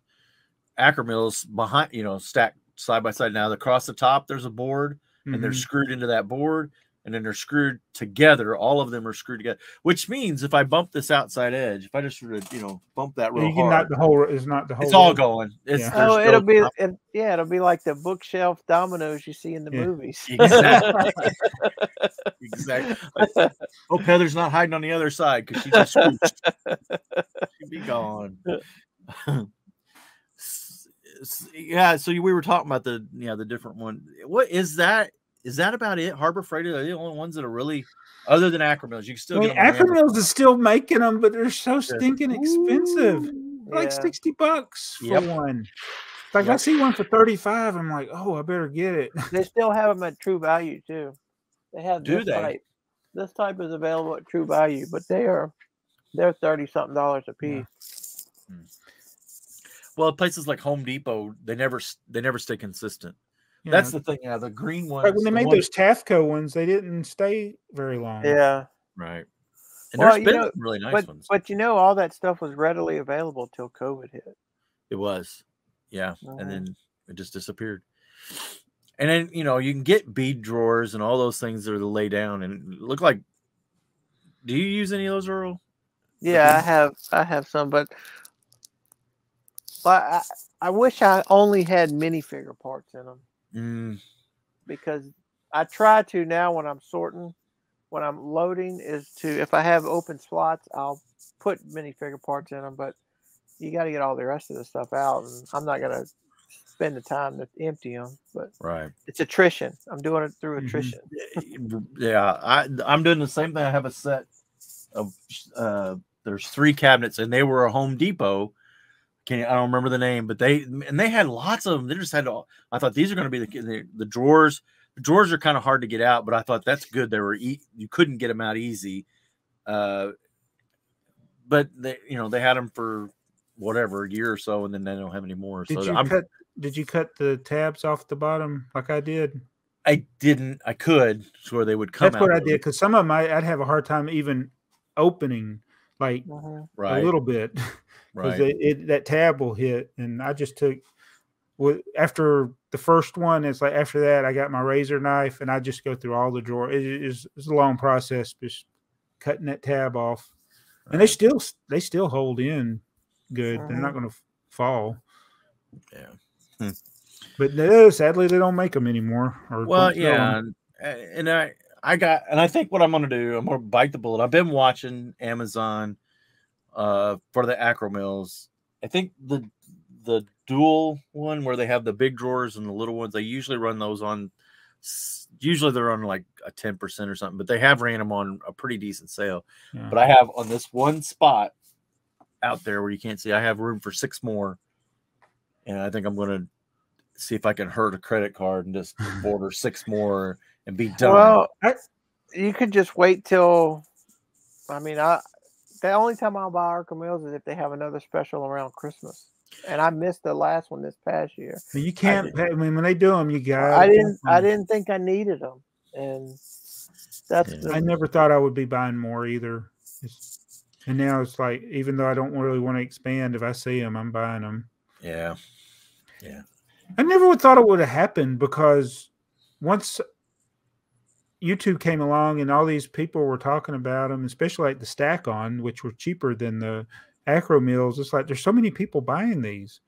Acromills behind, stacked side by side. Now across the top, there's a board, and they're screwed into that board, and then they're screwed together. All of them are screwed together, which means if I bump this outside edge, if I just sort of, bump that real hard, it's not the whole. It's all going. It'll be like the bookshelf dominoes you see in the movies. Exactly. Exactly. Hope Heather's not hiding on the other side because she's just scooched. She'd be gone. Yeah. So we were talking about the different one. What is that? Is that about it? Harbor Freight are the only ones that are really, other than Acromills, you can still get them. Acromills is still making them, but they're so stinking expensive. Like $60 for one. Like I see one for $35, I'm like, oh, I better get it. They still have them at True Value too. They have type. This type is available at True Value, but they're $30-something a piece. Yeah. Well, places like Home Depot, they never stay consistent. Yeah. That's the thing. Yeah, the green ones. Like when they made those Tafco ones, they didn't stay very long. Yeah. Right. And there's been really nice ones. But all that stuff was readily available till COVID hit. It was. Yeah. And then it just disappeared. And then, you can get bead drawers and all those things that are to lay down and look like. Do you use any of those, Earl? Yeah, I have some, but I wish I only had minifigure parts in them. Because I try to now when I'm sorting, when I'm loading, is to, if I have open slots, I'll put minifigure parts in them, but you got to get all the rest of the stuff out, and I'm not going to spend the time to empty them. But Right. it's attrition. I'm doing it through attrition. Yeah, I'm doing the same thing. I have a set of there's 3 cabinets, and they were a Home Depot. I don't remember the name, but they had lots of them. They just had all. I thought these are going to be the drawers. The drawers are kind of hard to get out, but I thought that's good. They were you couldn't get them out easy. But they had them for whatever, a year or so, and then they don't have any more. Did you cut the tabs off the bottom like I did? I didn't. I could, so where they would come out. That's what I did, because some of them I'd have a hard time even opening, like a little bit, because that tab will hit. And I just took, after the first one, it's like after that I got my razor knife and I just go through all the drawers. It's a long process, just cutting that tab off, and they still hold in good. They're not going to fall. Yeah. But no, sadly, they don't make them anymore. And I think what I'm going to do, I'm going to bite the bullet. I've been watching Amazon for the AFoOL. I think the dual one where they have the big drawers and the little ones, they usually run those on. Usually they're on like a 10% or something, but they have ran them on a pretty decent sale. Yeah. But I have on this one spot out there where you can't see, I have room for 6 more. And I think I'm going to see if I can hurt a credit card and just order 6 more and be done. Well, you could just wait till, the only time I'll buy AFoOL is if they have another special around Christmas. And I missed the last one this past year. You can't. When they do them, you got. I didn't think I needed them, and that's. I never thought I would be buying more either. And now it's like, even though I don't really want to expand, if I see them, I'm buying them. Yeah. I never would thought it would have happened, because once YouTube came along and all these people were talking about them, especially like the Stack-On, which were cheaper than the AFoOLs, it's like there's so many people buying these.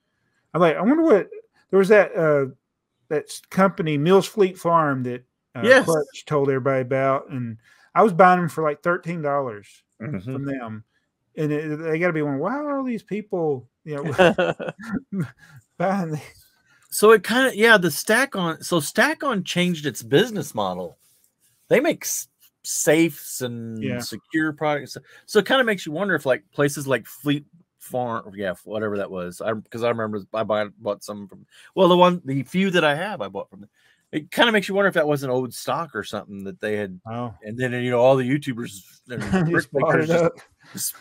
I'm like, I wonder what there was that company, Mills Fleet Farm, that Clutch told everybody about, and I was buying them for like $13 from them, and they got to be wondering, why are all these people buying these? So it kind of the Stack-On. So Stack-On changed its business model. They make safes and secure products, so it kind of makes you wonder if like places like Fleet Farm, whatever that was, because I remember I bought some from, the few that I have I bought from them. It kind of makes you wonder if that was an old stock or something that they had, and then all the YouTubers and brick makers just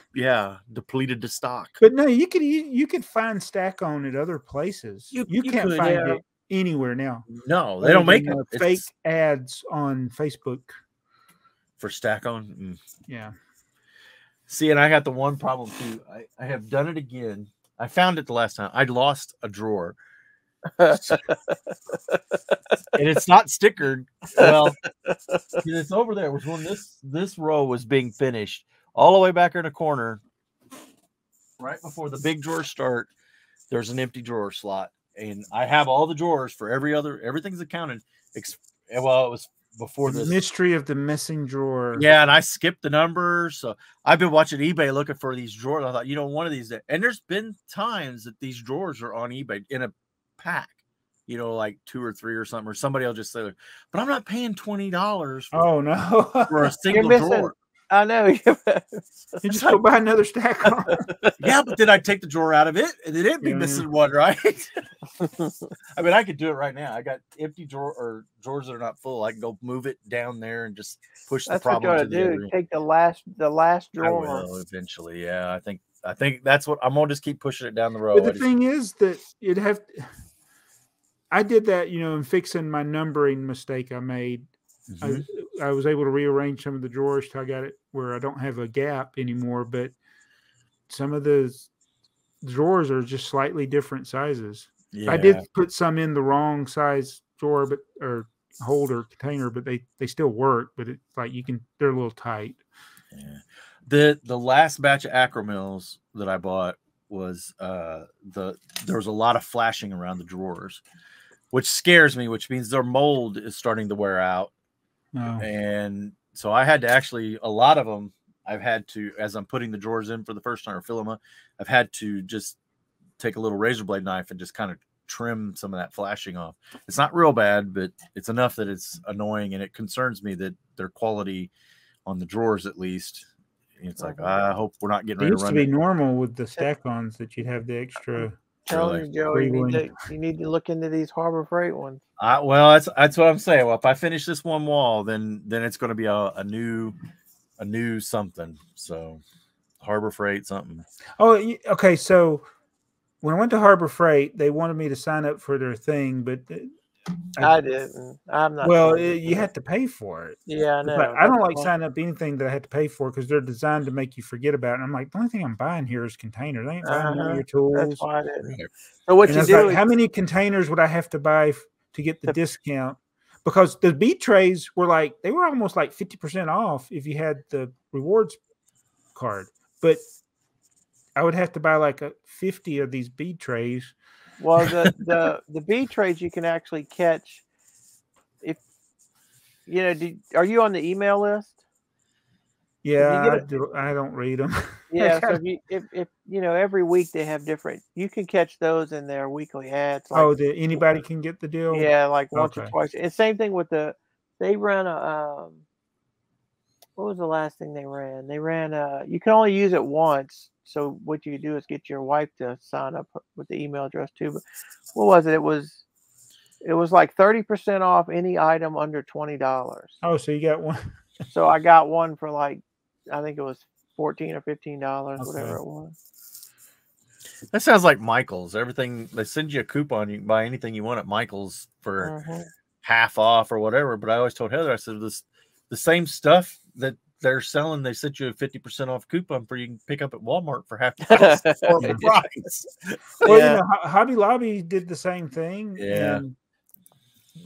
depleted the stock. But no, you could find Stack-On at other places. You can't find it anywhere now. No, they don't make fake ads on Facebook for Stack-On. Yeah. See, and I got the one problem too. I have done it again. I found it the last time. I lost a drawer. And it's not stickered. Well, it's over there. It was when this row was being finished, all the way back in the corner, right before the big drawers start. There's an empty drawer slot, and I have all the drawers for everything's accounted. It was before the this mystery of the missing drawer. Yeah, and I skipped the numbers, so I've been watching eBay looking for these drawers. I thought, one of these, and there's been times that these drawers are on eBay in a pack, like 2 or 3 or something, or somebody will just say, but I'm not paying $20 for a single drawer. I know. You just go buy another Stack-On. Yeah, but then I'd take the drawer out of it, and it didn't be missing one, right? I could do it right now. I got empty drawers that are not full. I can go move it down there and just push the problem to the other end. Take the last drawer. I will eventually. Yeah, I think that's what I'm gonna just keep pushing it down the road. But the thing is that I did that, in fixing my numbering mistake I made. I was able to rearrange some of the drawers till I got it where I don't have a gap anymore, but some of the drawers are just slightly different sizes. Yeah. I did put some in the wrong size drawer, or holder container, but they still work, but it's like they're a little tight. Yeah. The last batch of AFoOLs that I bought was there was a lot of flashing around the drawers, which scares me, which means their mold is starting to wear out. Oh. And so I had to a lot of them, I've had to, as I'm putting the drawers in for the first time or fill them up, I've had to just take a little razor blade knife and just kind of trim some of that flashing off. It's not real bad, but it's enough that it's annoying, and it concerns me that their quality on the drawers, at least, it's like, I hope we're not getting It ready to used run. to be normal with the stack-ons that you'd have the extra. Telling you, Joe, you need to look into these Harbor Freight ones. Well, that's what I'm saying. Well, if I finish this one wall, then it's going to be a new something. So Harbor Freight something. Oh, okay. So when I went to Harbor Freight, they wanted me to sign up for their thing, but I didn't. I'm not. Well, you had to pay for it. Yeah, I know. But I don't like signing up anything that I had to pay for because they're designed to make you forget about it. And I'm like, the only thing I'm buying here is containers. I ain't buying all your tools. That's why I didn't. So what you do? Like, how many containers would I have to buy to get the discount? Because the bead trays were almost like 50% off if you had the rewards card. But I would have to buy like 50 of these bead trays. Well, the bead trays you can actually catch. If you know, are you on the email list? Yeah, I don't read them. Yeah, so if you know, every week they have different. You can catch those in their weekly ads. Like, anybody can get the deal. Yeah, like once or twice. And same thing with they run a. What was the last thing they ran? They ran you can only use it once. So what you do is get your wife to sign up with the email address too. But what was it? It was like 30% off any item under $20. Oh, so you got one. So I got one for like, I think it was $14 or $15, whatever it was. That sounds like Michael's. Everything, they send you a coupon. You can buy anything you want at Michael's for half off or whatever. But I always told Heather, I said, the same stuff that they're selling, they sent you a 50% off coupon for you can pick up at Walmart for half the price. Well, you know, Hobby Lobby did the same thing. Yeah. And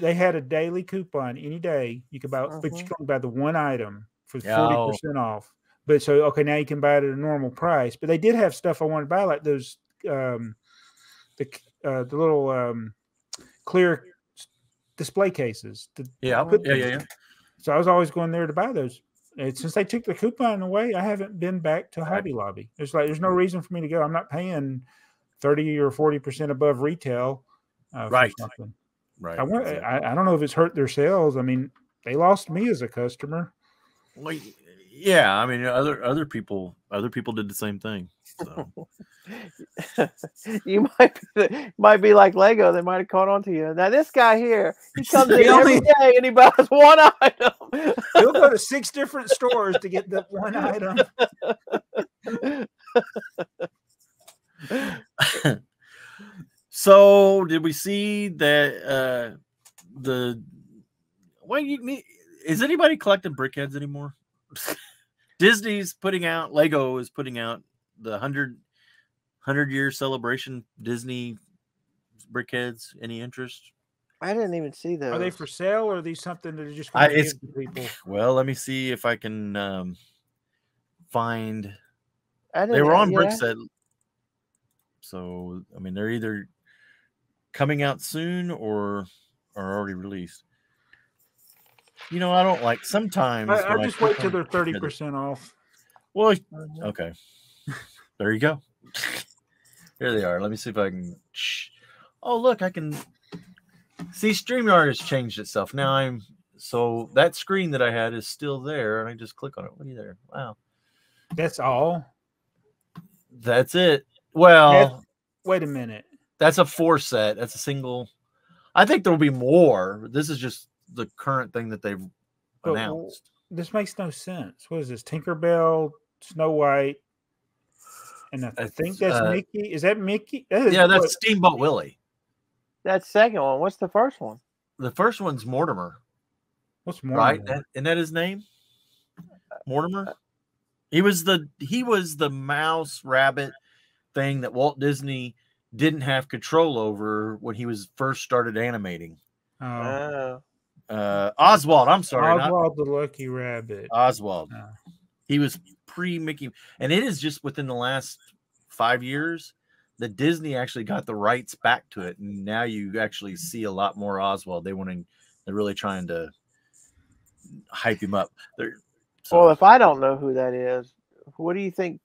they had a daily coupon any day you could buy, but you can only buy the one item for 40% off. But so, okay, now you can buy it at a normal price. But they did have stuff I wanted to buy, like those the little clear display cases. Yeah. So I was always going there to buy those. And since they took the coupon away, I haven't been back to Hobby Lobby. There's no reason for me to go. I'm not paying 30 or 40% above retail for something. Right. I don't know if it's hurt their sales. I mean, they lost me as a customer. Well, yeah. I mean, other people did the same thing. So. You might be like Lego. They might have caught on to you. Now this guy here, he comes in every day and he buys one item. He'll go to 6 different stores to get that one item. So did we see that is anybody collecting BrickHeads anymore? Disney's Lego is putting out the 100-year celebration Disney BrickHeads. Any interest? I didn't even see those. Are they for sale, or are these something that are just going to give to people? Well, let me see if I can find. They were on BrickTsar. So I mean, they're either coming out soon or are already released. You know, I don't like sometimes. I just wait till they're 30% off. Well, okay. There you go. Here they are. Let me see if I can. Oh, look, I can see StreamYard has changed itself. Now so that screen that I had is still there, and I just click on it. Look at there. Wow. That's all. That's it. Well, wait a minute. That's a 4 set. That's a single. I think there'll be more. This is just the current thing that they've announced. This makes no sense. What is this? Tinkerbell, Snow White, and I think that's Mickey. Is that Mickey? That's Steamboat Willie. That second one. What's the first one? The first one's Mortimer. What's Mortimer? Right? Isn't that his name? Mortimer. He was the mouse rabbit thing that Walt Disney didn't have control over when he was first started animating. Oh. Oswald. I'm sorry. Oswald the Lucky Rabbit. Oswald. Oh. He was pre-Mickey. And it is just within the last 5 years that Disney actually got the rights back to it. And now you actually see a lot more Oswald. They're really trying to hype him up. Well, if I don't know who that is, what do you think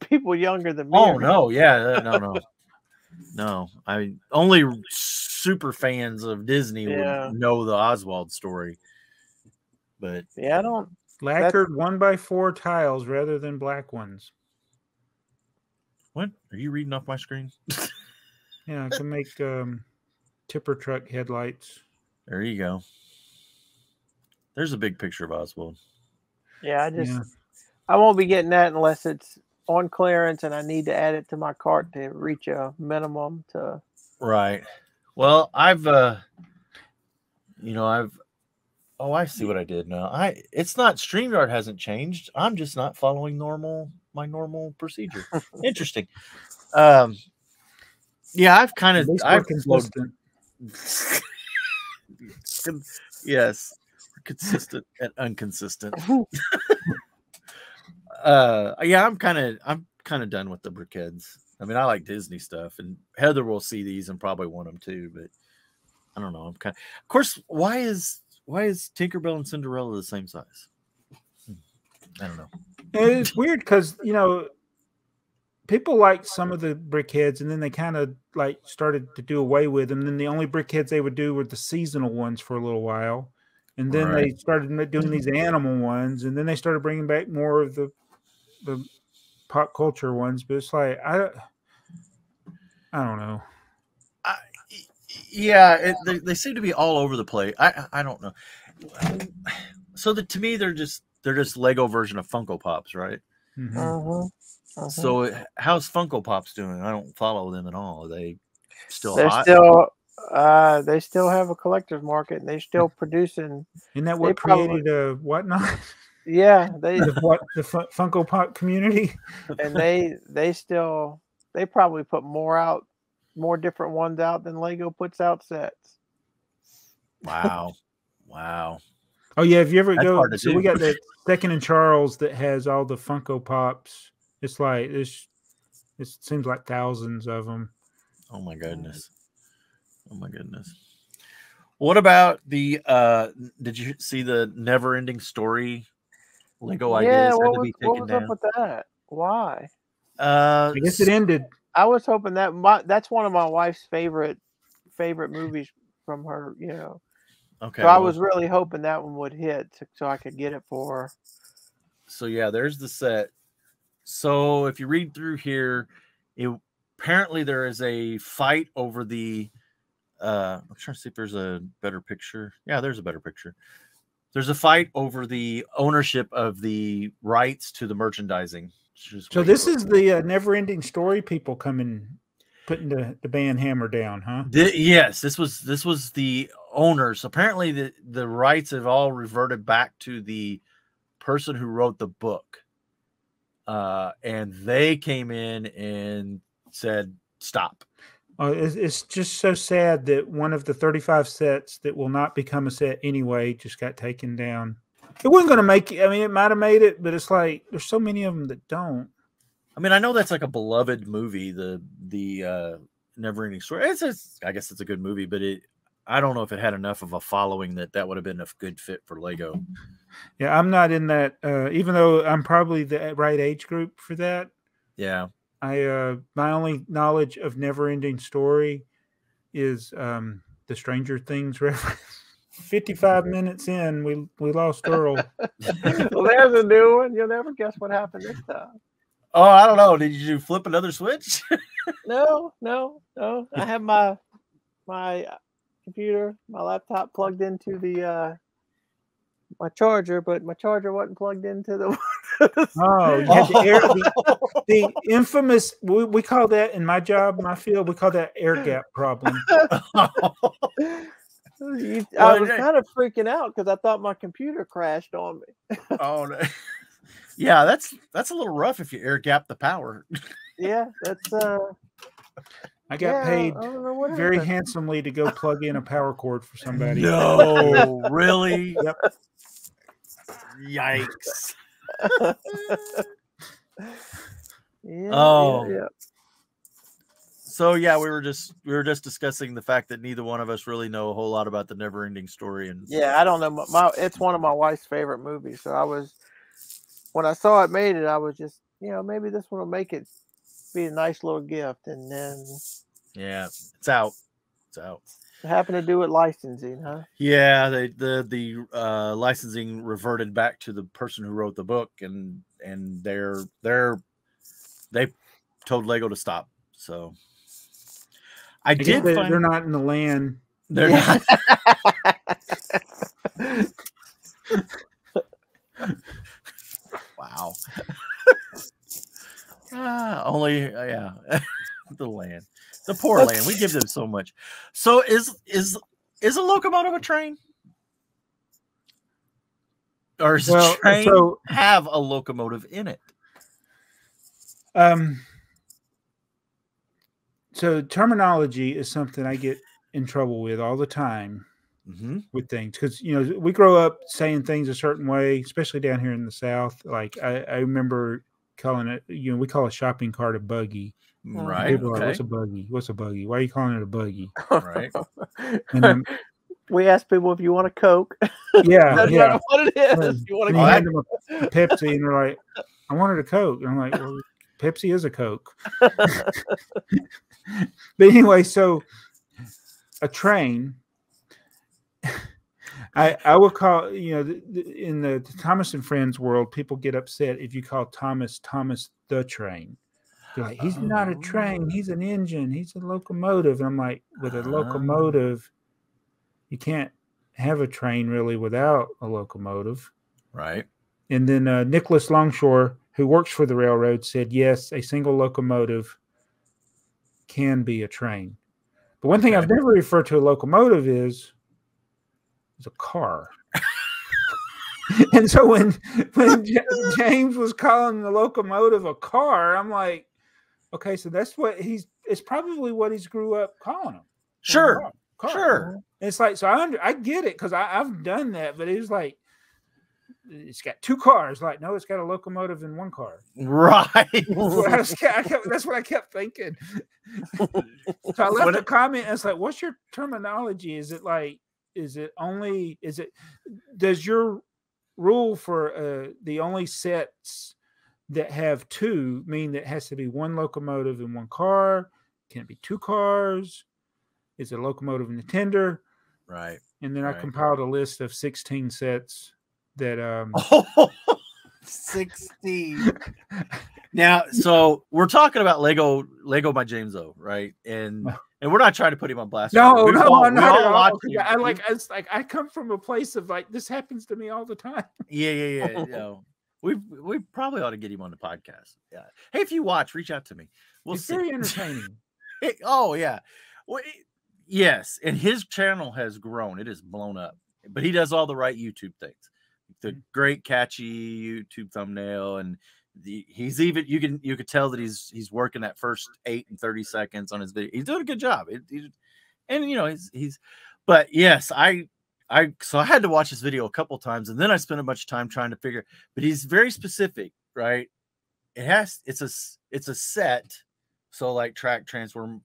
people younger than me? Oh, no. Yeah. No. No, I mean, only super fans of Disney Yeah. would know the Oswald story. But Yeah, I don't. Lacquered 1x4 tiles rather than black ones. What? Are you reading off my screen? Yeah, I can make tipper truck headlights. There you go. There's a big picture of Oswald. Yeah, I won't be getting that unless it's on clearance and I need to add it to my cart to reach a minimum to. Right. Well, I've oh, I see what I did now. It's not StreamYard hasn't changed. I'm just not following my normal procedure. Interesting. Yeah, I've consistent. Yes, consistent and inconsistent. Yeah, I'm kind of done with the Brickheads. I mean, I like Disney stuff, and Heather will see these and probably want them too. But I don't know. Of course, why is Tinkerbell and Cinderella the same size? I don't know. It's weird because people like some of the Brickheads, and then they kind of like started to do away with them. And then the only Brickheads they would do were the seasonal ones for a little while, and then they started doing these animal ones, and then they started bringing back more of the pop culture ones. But it's like I don't know. Yeah, they seem to be all over the place. I don't know. So to me, they're just Lego version of Funko Pops, right? Mm-hmm. So how's Funko Pops doing? I don't follow them at all. Are they still They're hot? They still have a collector's market, and they're still producing. Isn't that what created whatnot? Yeah, the Funko Pop community, and they probably put more different ones out than Lego puts out sets. Wow. Oh yeah, if you ever go, so we got that Second and Charles that has all the Funko Pops. It's like it seems like thousands of them. Oh my goodness. What about the did you see the Never Ending Story Lego ideas had to be taken down? Up with that? Why? I guess it ended. I was hoping that's one of my wife's favorite movies from her, Okay. So I was really hoping that one would hit so I could get it for her. So yeah, there's the set. So if you read through here, apparently there is a fight over the I'm trying to see if there's a better picture. Yeah, there's a better picture. There's a fight over the ownership of the rights to the merchandising. So this is the Never Ending Story people putting the band hammer down, huh? Yes, this was the owners. Apparently the rights have all reverted back to the person who wrote the book. And they came in and said, stop. It's just so sad that one of the 35 sets that will not become a set anyway just got taken down. It wasn't going to make it. I mean, it might have made it, but it's like there's so many of them that don't. I mean, I know that's like a beloved movie, the Never Ending Story. I guess it's a good movie, but I don't know if it had enough of a following that would have been a good fit for Lego. Yeah, I'm not in that. Even though I'm probably the right age group for that. Yeah. My only knowledge of Never Ending Story is the Stranger Things reference. 55 minutes in, we lost Earl. Well, there's a new one. You'll never guess what happened this time. Oh, I don't know. Did you flip another switch? No. I have my computer, my laptop plugged into the my charger, but my charger wasn't plugged into the. Oh, you had the infamous. We call that in my job, my field. We call that air gap problem. I was kind of freaking out because I thought my computer crashed on me. Oh, no. Yeah, that's a little rough if you air gap the power. Yeah, that's. I got paid very handsomely to go plug in a power cord for somebody. No, really? Yep. Yikes. Yeah. So yeah, we were just discussing the fact that neither one of us really know a whole lot about the Never Ending Story, and I don't know. It's one of my wife's favorite movies. So when I saw it made it, I was just maybe this one will make it be a nice little gift, and then Yeah, it's out. It's out. It happened to do with licensing, huh? Yeah, the licensing reverted back to the person who wrote the book, and they told Lego to stop. So I did find they're not in the land. They're not. Wow. The land, the poor land. We give them so much. So is a locomotive a train? Or does a train have a locomotive in it? So terminology is something I get in trouble with all the time with things, because we grow up saying things a certain way, especially down here in the South. Like I remember calling it, we call a shopping cart a buggy. Right. People are like, what's a buggy? What's a buggy? Why are you calling it a buggy? Right. And we ask people if you want a Coke. Yeah, That's yeah. what it is. You want to hand them a Pepsi, and they're like, I wanted a Coke. And I'm like, well, Pepsi is a Coke. But anyway, so a train, I would call, in the Thomas and Friends world, people get upset if you call Thomas the train. They're like, he's not a train, he's an engine, he's a locomotive. And I'm like, with a locomotive, you can't have a train really without a locomotive. Right. And then Nicholas Longshore, who works for the railroad, said, yes, a single locomotive can be a train. But one thing I've never referred to a locomotive is a car. And so when James was calling the locomotive a car, I'm like, okay, so that's what it's probably what he's grew up calling them. Sure. Car. Sure. And it's like, so I get it, because I've done that, but it was like, it's got two cars. Like, no, it's got a locomotive in one car. Right. That's what I kept thinking. So I left a comment, and it's like, what's your terminology? Does your rule for the only sets that have two mean that it has to be one locomotive in one car? Can it be two cars? Is it a locomotive and a tender? Right. And then I compiled a list of 16 sets that 16. Now, so we're talking about Lego by James O, right? And we're not trying to put him on blast. No, not at all. I come from a place of like, this happens to me all the time. Yeah. We probably ought to get him on the podcast. Yeah. Hey, if you watch, reach out to me. It's very entertaining. Oh yeah. Well, yes, and his channel has grown. It has blown up. But he does all the right YouTube things. The great catchy YouTube thumbnail, and he's even you could tell that he's working that first 8 and 30 seconds on his video. He's doing a good job. But yes, so I had to watch this video a couple times, and then I spent a bunch of time trying to figure. But he's very specific, right? It's a set. So like track transform.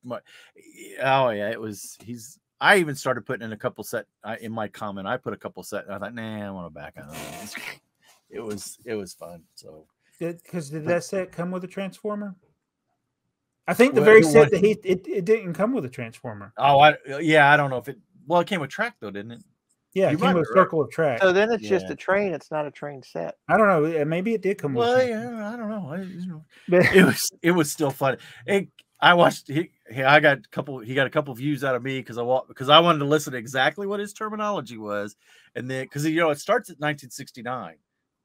Oh yeah, I even started putting in a couple set in my comment. I put a couple set, and I thought, nah, I want to back out. It was fun. So because did that set come with a transformer? I think the very set that it didn't come with a transformer. Oh, I don't know if it. Well, it came with track though, didn't it? Yeah, it came with a circle of track. So then it's just a train. It's not a train set. I don't know. Maybe it did come with. Well, yeah, I don't know. It was still fun. I watched. He got a couple views out of me because I wanted to listen to exactly what his terminology was, and then because it starts at 1969.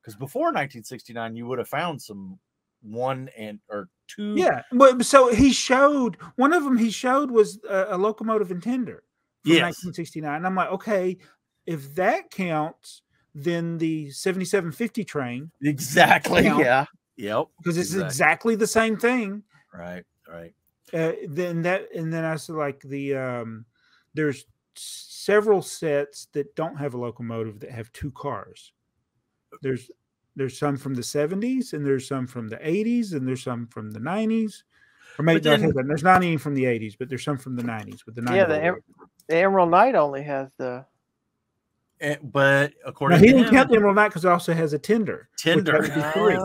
Because before 1969, you would have found some one or two. Yeah, but so he showed one of them. He showed was a locomotive and tender from 1969. And I'm like, okay, if that counts, then the 7750 train exactly. Yeah. Yep. Because it's exactly the same thing. Right. Then I said like there's several sets that don't have a locomotive that have two cars. There's some from the 70s, and there's some from the 80s, and there's some from the 90s. Or maybe there's not any from the 80s, but there's some from the 90s. With the 90s. The Emerald Knight only has the. But according to him, he didn't count the Emerald Knight because it also has a tender. Tender. Counting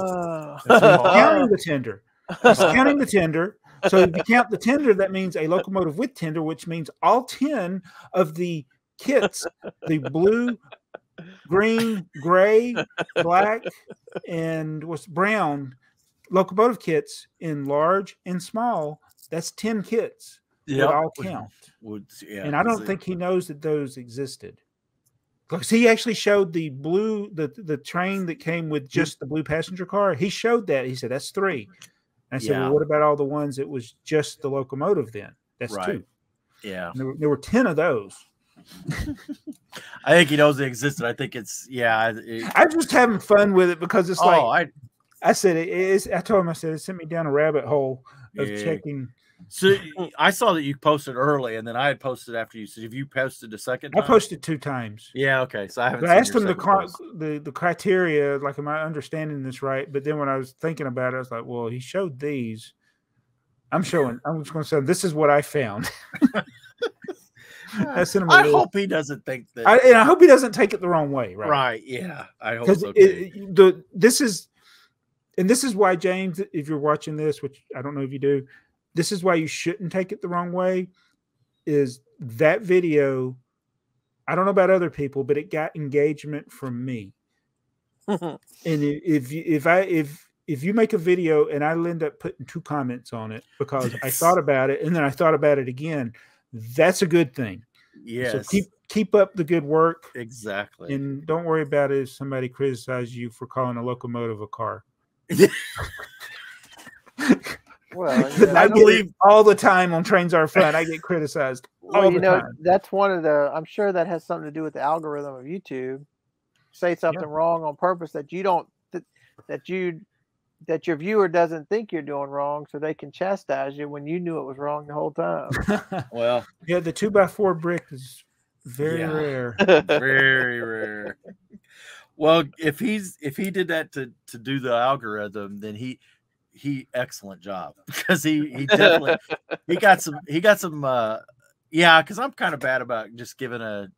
the tender. He's counting the tender. So if you count the tender, that means a locomotive with tender, which means all 10 of the kits, the blue, green, gray, black, and what's brown locomotive kits in large and small. That's 10 kits would all count. And I don't think he knows that those existed. Because he actually showed the blue, the train that came with just the blue passenger car. He showed that. He said, that's 3. And I said, well, what about all the ones that was just the locomotive then? That's 2. Yeah. There were 10 of those. I think he knows they existed. I think it's, I'm just having fun with it because it's I said, I told him, I said, it sent me down a rabbit hole of checking. So I saw that you posted early, and then I had posted after you. So have you posted a second time? I posted 2 times. Yeah, okay. So I haven't. I asked him the criteria, like, am I understanding this right? But then when I was thinking about it, I was like, well, he showed these. I'm just going to say this is what I found. I hope he doesn't think that. And I hope he doesn't take it the wrong way. Right. Right. Yeah. I hope so too. This is why, James, if you're watching this, which I don't know if you do, this is why you shouldn't take it the wrong way. Is that video? I don't know about other people, but it got engagement from me. And if you make a video and I end up putting 2 comments on it because I thought about it and then I thought about it again, that's a good thing. Yes. So keep up the good work. Exactly. And don't worry about it if somebody criticizes you for calling a locomotive a car. Well, I believe all the time on Trains Are Fun, I get criticized all the time. That's one of the. I'm sure that has something to do with the algorithm of YouTube. Say something wrong on purpose that you don't that your viewer doesn't think you're doing wrong, so they can chastise you when you knew it was wrong the whole time. Well, yeah, the 2x4 brick is very rare, very rare. Well, if he did that to do the algorithm, then he excellent job, because he definitely he got some because I'm kind of bad about just giving a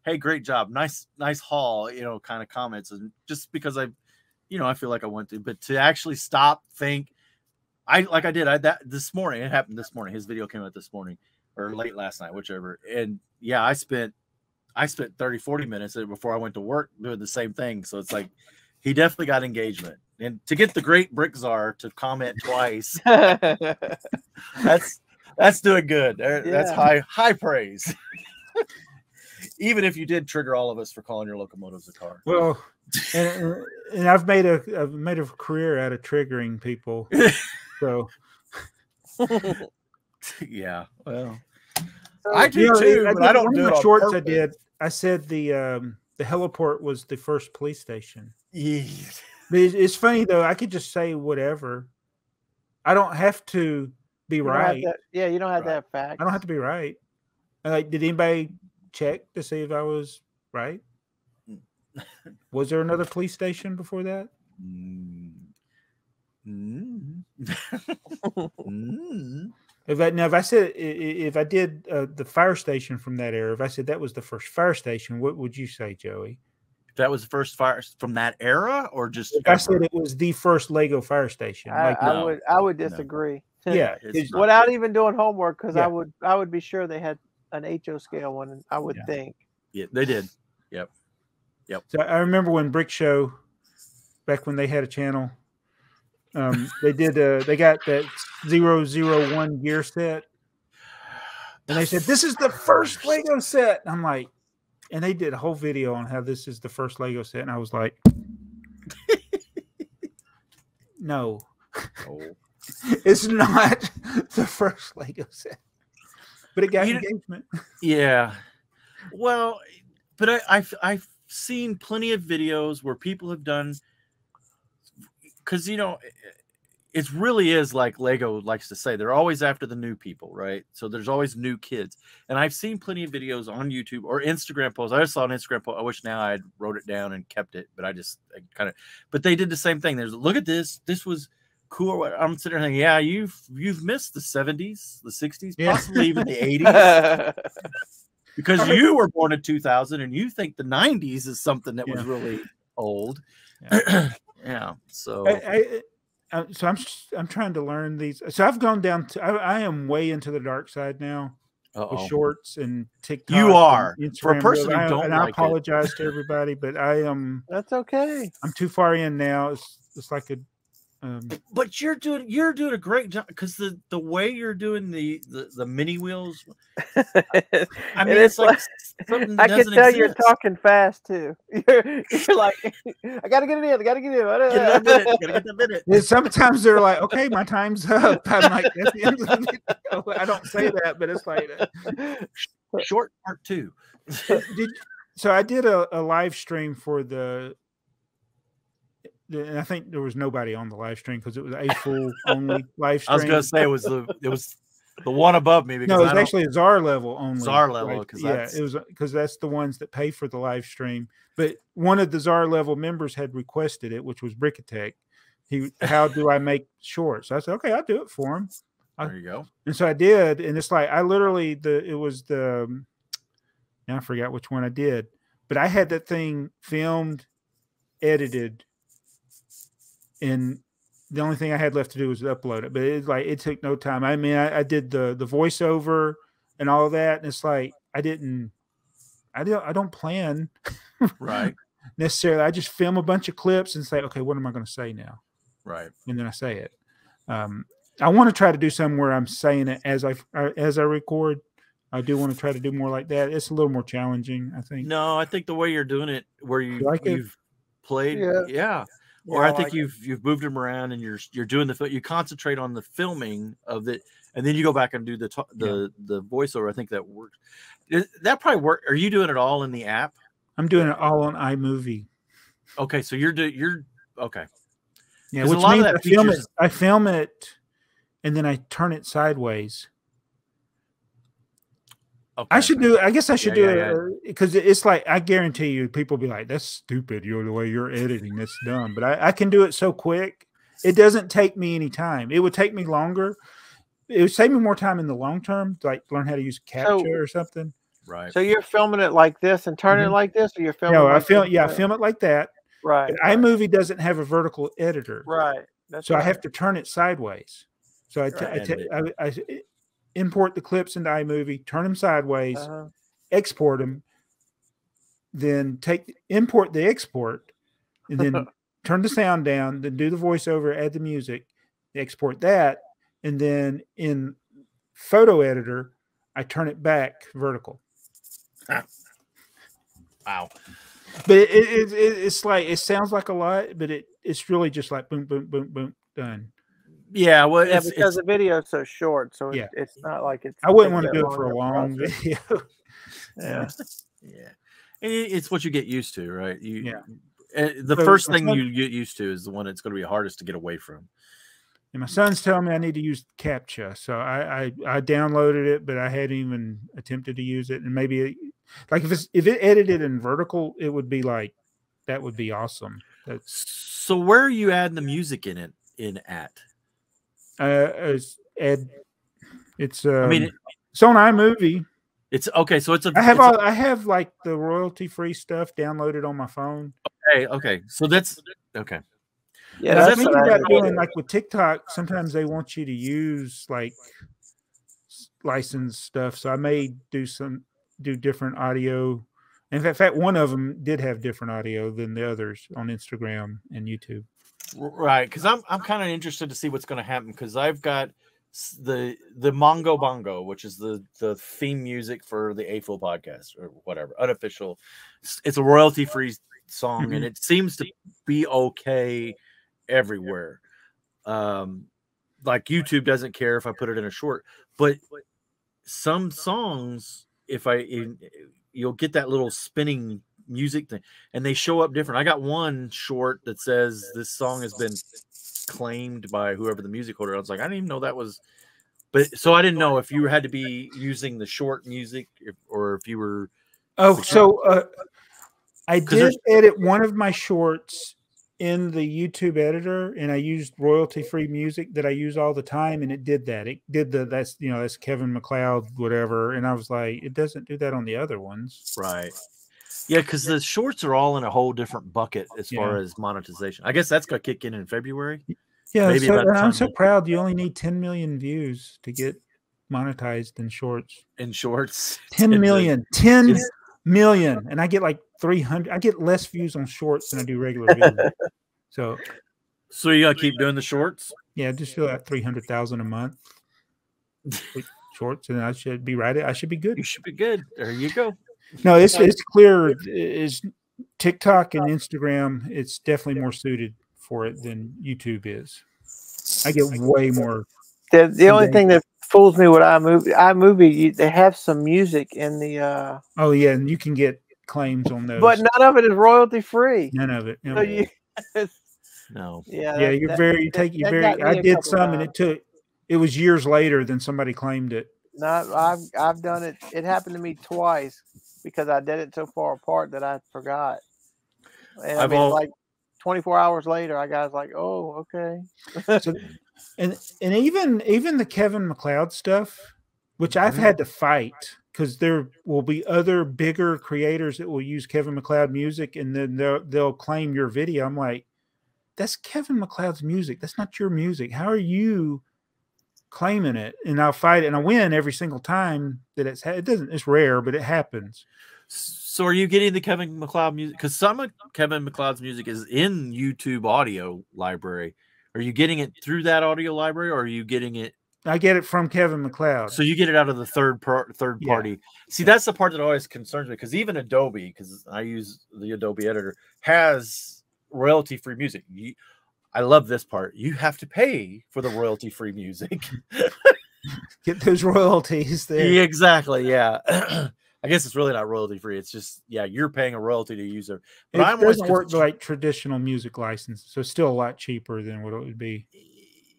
hey, great job, nice haul, kind of comments, and just because I feel like I want to, but to actually stop, think, this morning, it happened this morning, his video came out this morning or late last night, whichever, and I spent 30-40 minutes before I went to work doing the same thing. So it's like he definitely got engagement. And to get the great BrickTsar to comment twice, that's doing good. That's high praise. Even if you did trigger all of us for calling your locomotives a car. Well, and I've made a career out of triggering people. So yeah, well, I do too. But I don't do the it on shorts purpose. I did. I said the heliport was the first police station. Yeah. But it's funny though. I could just say whatever. I don't have to be right. You don't have to have facts. I don't have to be right. Like, did anybody check to see if I was right? Was there another police station before that? If I did the fire station from that era, if I said that was the first fire station, what would you say, Joey? That was the first fire from that era, or just if I said it was the first Lego fire station? I would disagree. No. Yeah, without even doing homework, because I would be sure they had an HO scale one. I would think. Yeah, they did. Yep. So I remember when Brick Show, back when they had a channel, they did. They got that 001 gear set, and they said this is the first Lego set. And I'm like. And they did a whole video on how this is the first Lego set. And I was like, no, it's not the first Lego set. But it got engagement. Yeah. Well, but I've seen plenty of videos where people have done, because, it really is like Lego likes to say, they're always after the new people, right? So there's always new kids. And I've seen plenty of videos on YouTube or Instagram posts. I just saw an Instagram post. I wish now I had wrote it down and kept it, but but they did the same thing. There's, look at this. This was cool. I'm sitting there thinking, yeah, you've missed the 70s, the 60s, possibly even the 80s. Because you were born in 2000 and you think the 90s is something that was really old. Yeah. So So I'm trying to learn these. So I've gone down to I am way into the dark side now with shorts and TikTok. You are and Instagram for a person Reels. who don't and like I apologize to everybody, but I am. That's okay. I'm too far in now. It's like a. But you're doing a great job because the way you're doing the mini wheels. I mean, it's like I can tell you're talking fast too. You're like, I gotta get it in. I gotta get it in. Gotta get that minute. Yeah, sometimes they're like, okay, my time's up. I'm like, at the end of the video. I don't say that, but it's like short part 2. So I did a live stream for and I think there was nobody on the live stream because it was AFoOL only live stream. I was going to say it was the one above me. Because no, it was actually a Tsar level only. Tsar level, it was because that's the ones that pay for the live stream. But one of the Tsar level members had requested it, which was BrickTsar. How do I make shorts? I said, okay, I'll do it for him. There you go. And so I did, and it's like I literally now I forgot which one I did, but I had that thing filmed, edited. And the only thing I had left to do was upload it, but it took no time. I mean, I did the voiceover and all of that, and it's like I don't plan right necessarily. I just film a bunch of clips and say, okay, what am I going to say now? Right, and then I say it. I want to try to do something where I'm saying it as I record. I do want to try to do more like that. It's a little more challenging, I think. No, I think the way you're doing it, where you've played, yeah. Or I think you've moved them around and you're doing you concentrate on the filming of it, and then you go back and do the voiceover. I think that works. That probably work. Are you doing it all in the app? I'm doing it all on iMovie. Okay, so you're okay. Yeah, which means I film it, and then I turn it sideways. Okay. I guess I should do it because it's like, I guarantee you people will be like, that's stupid. The way you're editing, that's dumb. But I can do it so quick. It doesn't take me any time. It would take me longer. It would save me more time in the long term, like learn how to use capture or something. Right. So you're filming it like this and turning it like this, or you're filming? No, I film it like that. Right. But iMovie doesn't have a vertical editor. Right. So I have to turn it sideways. So I import the clips into iMovie, turn them sideways, export them, then import the export, and then turn the sound down, then do the voiceover, add the music, export that, and then in photo editor, I turn it back vertical. Wow. But it's like, it sounds like a lot, but it's really just like boom, boom, boom, boom, done. Yeah, well, because the video is so short, so it's not like it's. I wouldn't want to do it for a long video. Yeah, yeah, and it's what you get used to, right? The So first thing you get used to is the one that's going to be hardest to get away from. And my son's telling me I need to use CAPTCHA, so I downloaded it, but I hadn't even attempted to use it. And maybe like if it edited in vertical, it would be like, that would be awesome. So where are you adding the music in it at? It's I mean, it's on iMovie. It's okay. So I have like the royalty free stuff downloaded on my phone. Okay. So that's okay. Yeah, that's thinking about doing like with TikTok. Sometimes they want you to use like licensed stuff. So I may do different audio. In fact, one of them did have different audio than the others on Instagram and YouTube. Right, because I'm kind of interested to see what's going to happen, because I've got the Mongo Bongo, which is the theme music for the A F.o.O.L Podcast or whatever, unofficial. It's a royalty free song, and it seems to be okay everywhere. Like YouTube doesn't care if I put it in a short, but some songs, you'll get that little spinning music thing, and they show up different. I got one short that says this song has been claimed by whoever the music holder. I was like, I didn't even know that was. But so I didn't know if you had to be using the short music or if you were. I did edit one of my shorts in the YouTube editor, and I used royalty free music that I use all the time, and it did that. It did that's Kevin MacLeod, whatever. And I was like, it doesn't do that on the other ones. Right. Yeah, because the shorts are all in a whole different bucket as far as monetization. I guess that's going to kick in February. Yeah, Maybe so about I'm time so proud. You only need 10 million views to get monetized in shorts. in shorts. 10 million. 10 It's- million. And I get like 300. I get less views on shorts than I do regular videos. So you gotta keep doing the shorts. yeah, just feel like 300,000 a month. Shorts, and I should be right. I should be good. You should be good. There you go. No, it's clear. Is TikTok and Instagram? It's definitely more suited for it than YouTube is. I get way more. The only thing that fools me with iMovie, they have some music in the. Oh yeah, and you can get claims on those, but none of it is royalty free. None of it. So you, no. Yeah. You're very. I did some, and it was years later than somebody claimed it. No, I've done it. It happened to me twice because I did it so far apart that I forgot. And I mean, like 24 hours later, I was like, oh, okay. So, and even the Kevin MacLeod stuff, which I've had to fight because there will be other bigger creators that will use Kevin MacLeod music, and then they'll claim your video. I'm like, that's Kevin MacLeod's music. That's not your music. How are you claiming it? And I'll fight it, and I win every single time that it's rare, but it happens. So are you getting the Kevin MacLeod music? Because some of Kevin MacLeod's music is in YouTube audio library. Are you getting it through that audio library, or are you getting it? I get it from Kevin MacLeod. So you get it out of the third party. See, that's the part that always concerns me, because even Adobe, because I use the Adobe editor, has royalty-free music. I love this part. You have to pay for the royalty-free music. Get those royalties there. Yeah, exactly. Yeah. I guess it's really not royalty-free. It's just, you're paying a royalty to use it. But it doesn't work like traditional music license, so it's still a lot cheaper than what it would be.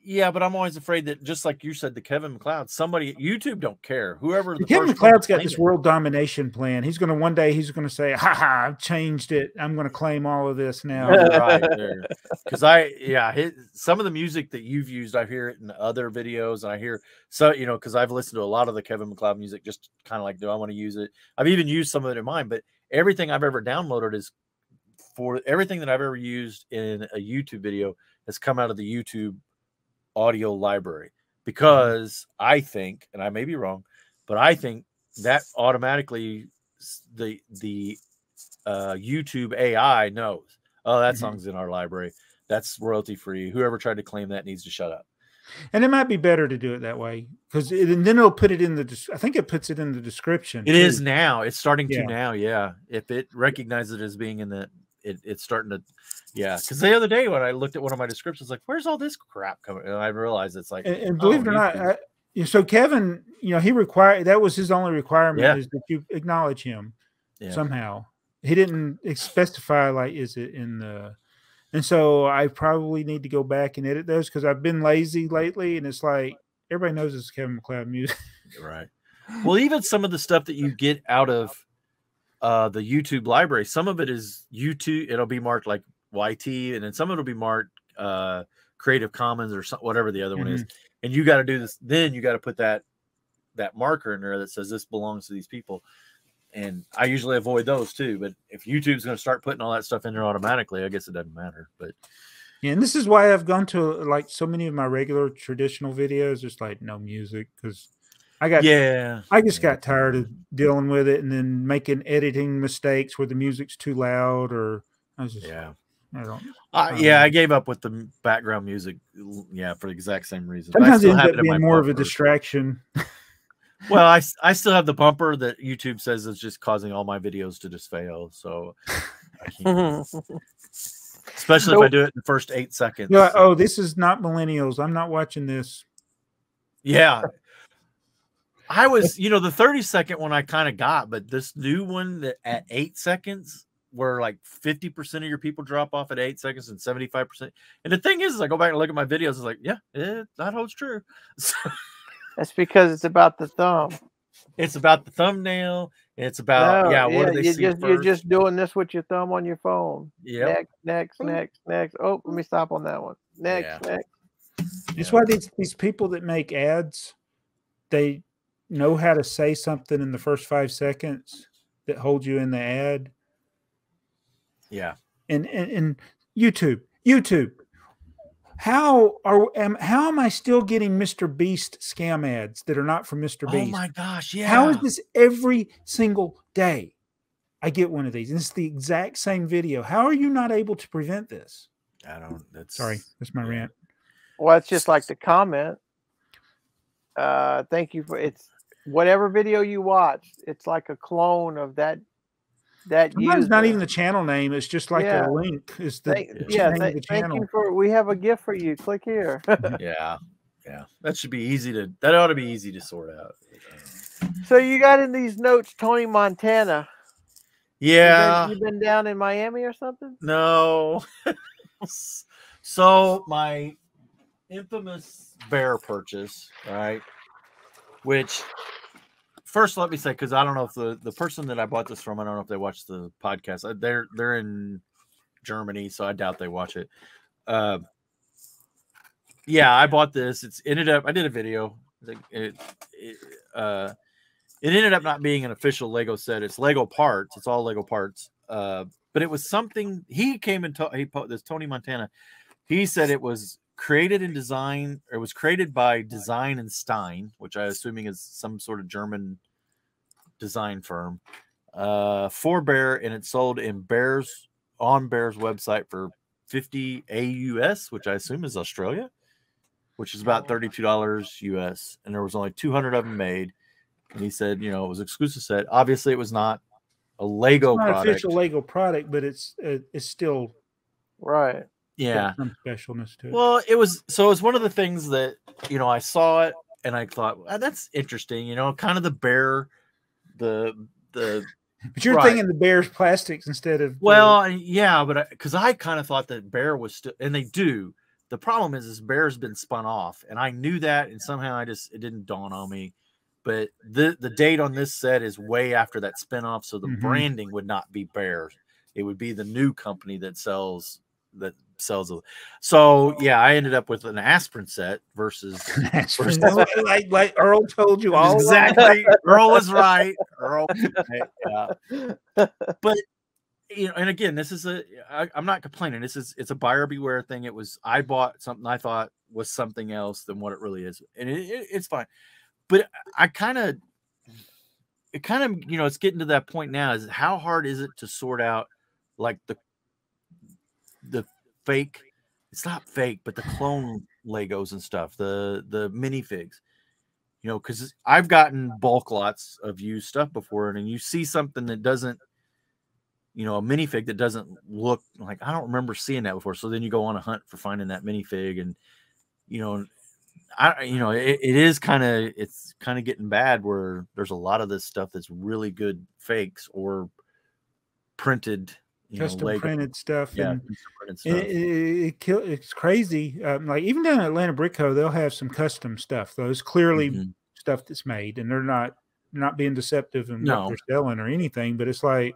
Yeah, but I'm always afraid that, just like you said, the Kevin MacLeod, YouTube don't care. Whoever the Kevin MacLeod's got this world domination plan. He's going to one day say, "Ha ha! I've changed it. I'm going to claim all of this now." Right there, because some of the music that you've used, I hear it in other videos, and I hear because I've listened to a lot of the Kevin MacLeod music, just kind of like, do I want to use it? I've even used some of it in mine, but everything I've ever downloaded is for everything that I've ever used in a YouTube video has come out of the YouTube audio library, because I think, and I may be wrong, but I think that automatically the YouTube AI knows, oh, that song's in our library, that's royalty free. Whoever tried to claim that needs to shut up. And it might be better to do it that way, because then it'll put it in I think it puts it in the description. It is now. It's starting to now. Yeah, if it recognizes it as being in the, it's starting to. Yeah, because the other day when I looked at one of my descriptions, like, where's all this crap coming? And I realized it's like, and believe it or not, so Kevin, that was his only requirement, is that you acknowledge him somehow. He didn't specify, like, is it in the, and so I probably need to go back and edit those, because I've been lazy lately, and it's like everybody knows it's Kevin MacLeod music. Right. Well, even some of the stuff that you get out of the YouTube library, some of it is YouTube. It'll be marked like YT, and then some of it'll be marked Creative Commons or whatever the other one is. And you got to do this. Then you got to put that marker in there that says this belongs to these people. And I usually avoid those too. But if YouTube's going to start putting all that stuff in there automatically, I guess it doesn't matter. But yeah, and this is why I've gone to, like, so many of my regular traditional videos, just like no music, because I just got tired of dealing with it and then making editing mistakes where the music's too loud, or I was just I gave up with the background music. Yeah, for the exact same reason. Sometimes it ends up being more of a distraction. Well, I still have the bumper that YouTube says is just causing all my videos to just fail. So, especially if I do it in the first 8 seconds. Yeah. Oh, this is not millennials. I'm not watching this. Yeah. I was, the 30-second one I kind of got, but this new one that at 8 seconds, where like 50% of your people drop off at 8 seconds and 75%. And the thing is I go back and look at my videos. It's like, that holds true. So, that's because it's about the thumb. It's about the thumbnail. It's about what do they see first? You're just doing this with your thumb on your phone. Yeah. Next. Oh, let me stop on that one. Next. It's why these people that make ads, they know how to say something in the first 5 seconds that hold you in the ad. Yeah. And YouTube. how am I still getting Mr. Beast scam ads that are not from Mr. Beast? Oh my gosh, yeah. How is this every single day? I get one of these, and it's the exact same video. How are you not able to prevent this? I don't. That's Sorry, that's my rant. Well, it's just like the comment. Thank you for it's whatever video you watch. It's like a clone of that. Sometimes not even the channel name. It's just like a link. Is the name of the channel. Thank you we have a gift for you. Click here. Yeah. That should be easy to. That ought to be easy to sort out. So you got in these notes, Tony Montana. Yeah. You been down in Miami or something? No. So my infamous bear purchase, right? Which first let me say, because I don't know if the person that I bought this from, I don't know if they watch the podcast. They're in Germany, so I doubt they watch it. Yeah, I bought this. I did a video. It ended up not being an official Lego set. It's Lego parts. It's all Lego parts. But it was something he came and this Tony Montana. He said it was created in design. It was created by Design and Stein, which I assuming is some sort of German design firm. For Bear, and it's sold in Bear's website for 50 AUS, which I assume is Australia, which is about $32 US. And there was only 200 of them made. And he said, it was exclusive set. Obviously, it was not a Lego product. Official Lego product, but it's still right. Yeah, some specialness to it. Well, it was one of the things that I saw it and I thought, well, that's interesting. Kind of the bear, the. But you're thinking the bear's plastics instead of. Well, yeah, but because I kind of thought that bear was still, and they do. The problem is bear's been spun off, and I knew that, and somehow it didn't dawn on me. But the date on this set is way after that spinoff, so the branding would not be Bear. It would be the new company that sells. So yeah, I ended up with an asprin set versus like Earl told you all exactly. Earl was right. Yeah. But and again, this is I'm not complaining. It's a buyer beware thing. I bought something I thought was something else than what it really is, and it's fine. But it's getting to that point now. Is how hard is it to sort out like the fake? It's not fake, but the clone Legos and stuff, the minifigs. Because I've gotten bulk lots of used stuff before, and you see something that doesn't, a minifig that doesn't look like, I don't remember seeing that before. So then you go on a hunt for finding that minifig, and it's kind of getting bad where there's a lot of this stuff that's really good fakes or printed, custom printed stuff. Yeah, and it's crazy. Like even down at Atlanta Brick Co, they'll have some custom stuff. Those clearly stuff that's made, and they're not being deceptive in what they're selling or anything. But it's like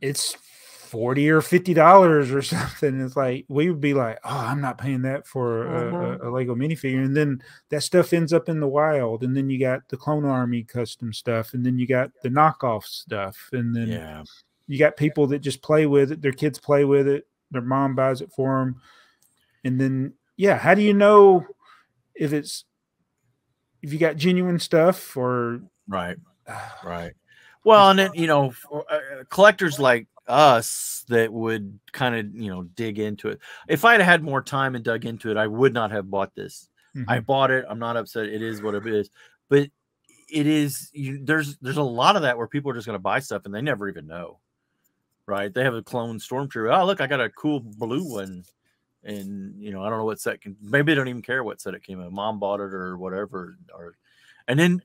it's $40 or $50 or something. It's like we would be like, oh, I'm not paying that for a Lego minifigure. And then that stuff ends up in the wild. And then you got the Clone Army custom stuff, and then you got the knockoff stuff, and then you got people that just play with it. Their kids play with it. Their mom buys it for them. And then, how do you know if you got genuine stuff or right? Well, and then collectors like us that would kind of dig into it. If I'd had more time and dug into it, I would not have bought this. I bought it. I'm not upset. It is what it is. But it is. There's a lot of that where people are just going to buy stuff and they never even know. Right? They have a clone Stormtrooper. Oh, look, I got a cool blue one, and I don't know what set. Maybe they don't even care what set it came in. Mom bought it or whatever. And then,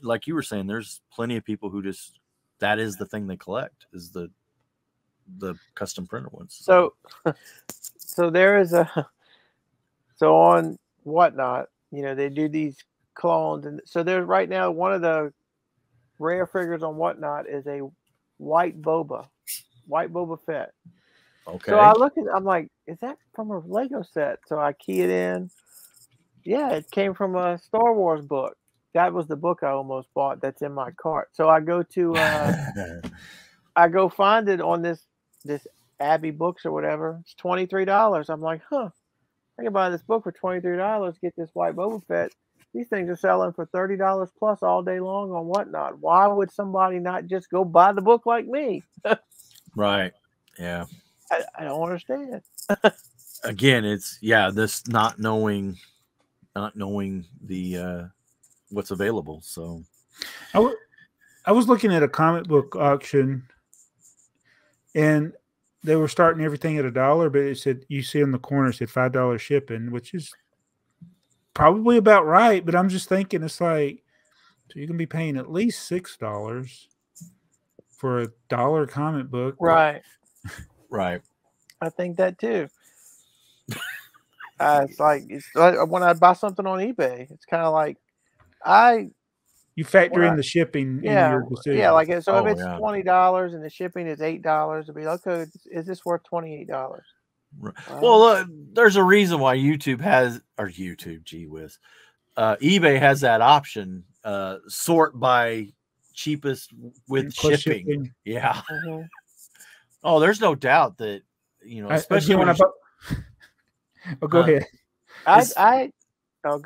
like you were saying, there's plenty of people who just that is the thing they collect is the custom printed ones. So there is on Whatnot, they do these clones, and so there's right now one of the rare figures on Whatnot is a white Boba Fett. Okay. So I look at, I'm like, is that from a Lego set? So I key it in. Yeah, it came from a Star Wars book. That was the book I almost bought. That's in my cart. So I go to, I go find it on this Abbey Books or whatever. It's $23. I'm like, huh. I can buy this book for $23. Get this White Boba Fett. These things are selling for $30 plus all day long on whatnot. Why would somebody not just go buy the book like me? Right. Yeah. I don't understand. Again, it's this not knowing the what's available. So I was looking at a comic book auction, and they were starting everything at $1, but it said, you see in the corner, it said $5 shipping, which is probably about right. But I'm just thinking, it's like, so you can be paying at least $6 for $1 comic book. Right. Right. I think that too. It's like when I buy something on eBay, it's kind of like you factor in the shipping in your decision. Yeah, like if it's $20 and the shipping is $8, it'd be okay. Is this worth $28? Well, there's a reason why YouTube has, or YouTube, gee whiz, eBay has that option. Sort by cheapest with shipping. Yeah. Mm-hmm. Oh, there's no doubt that especially when go ahead. Go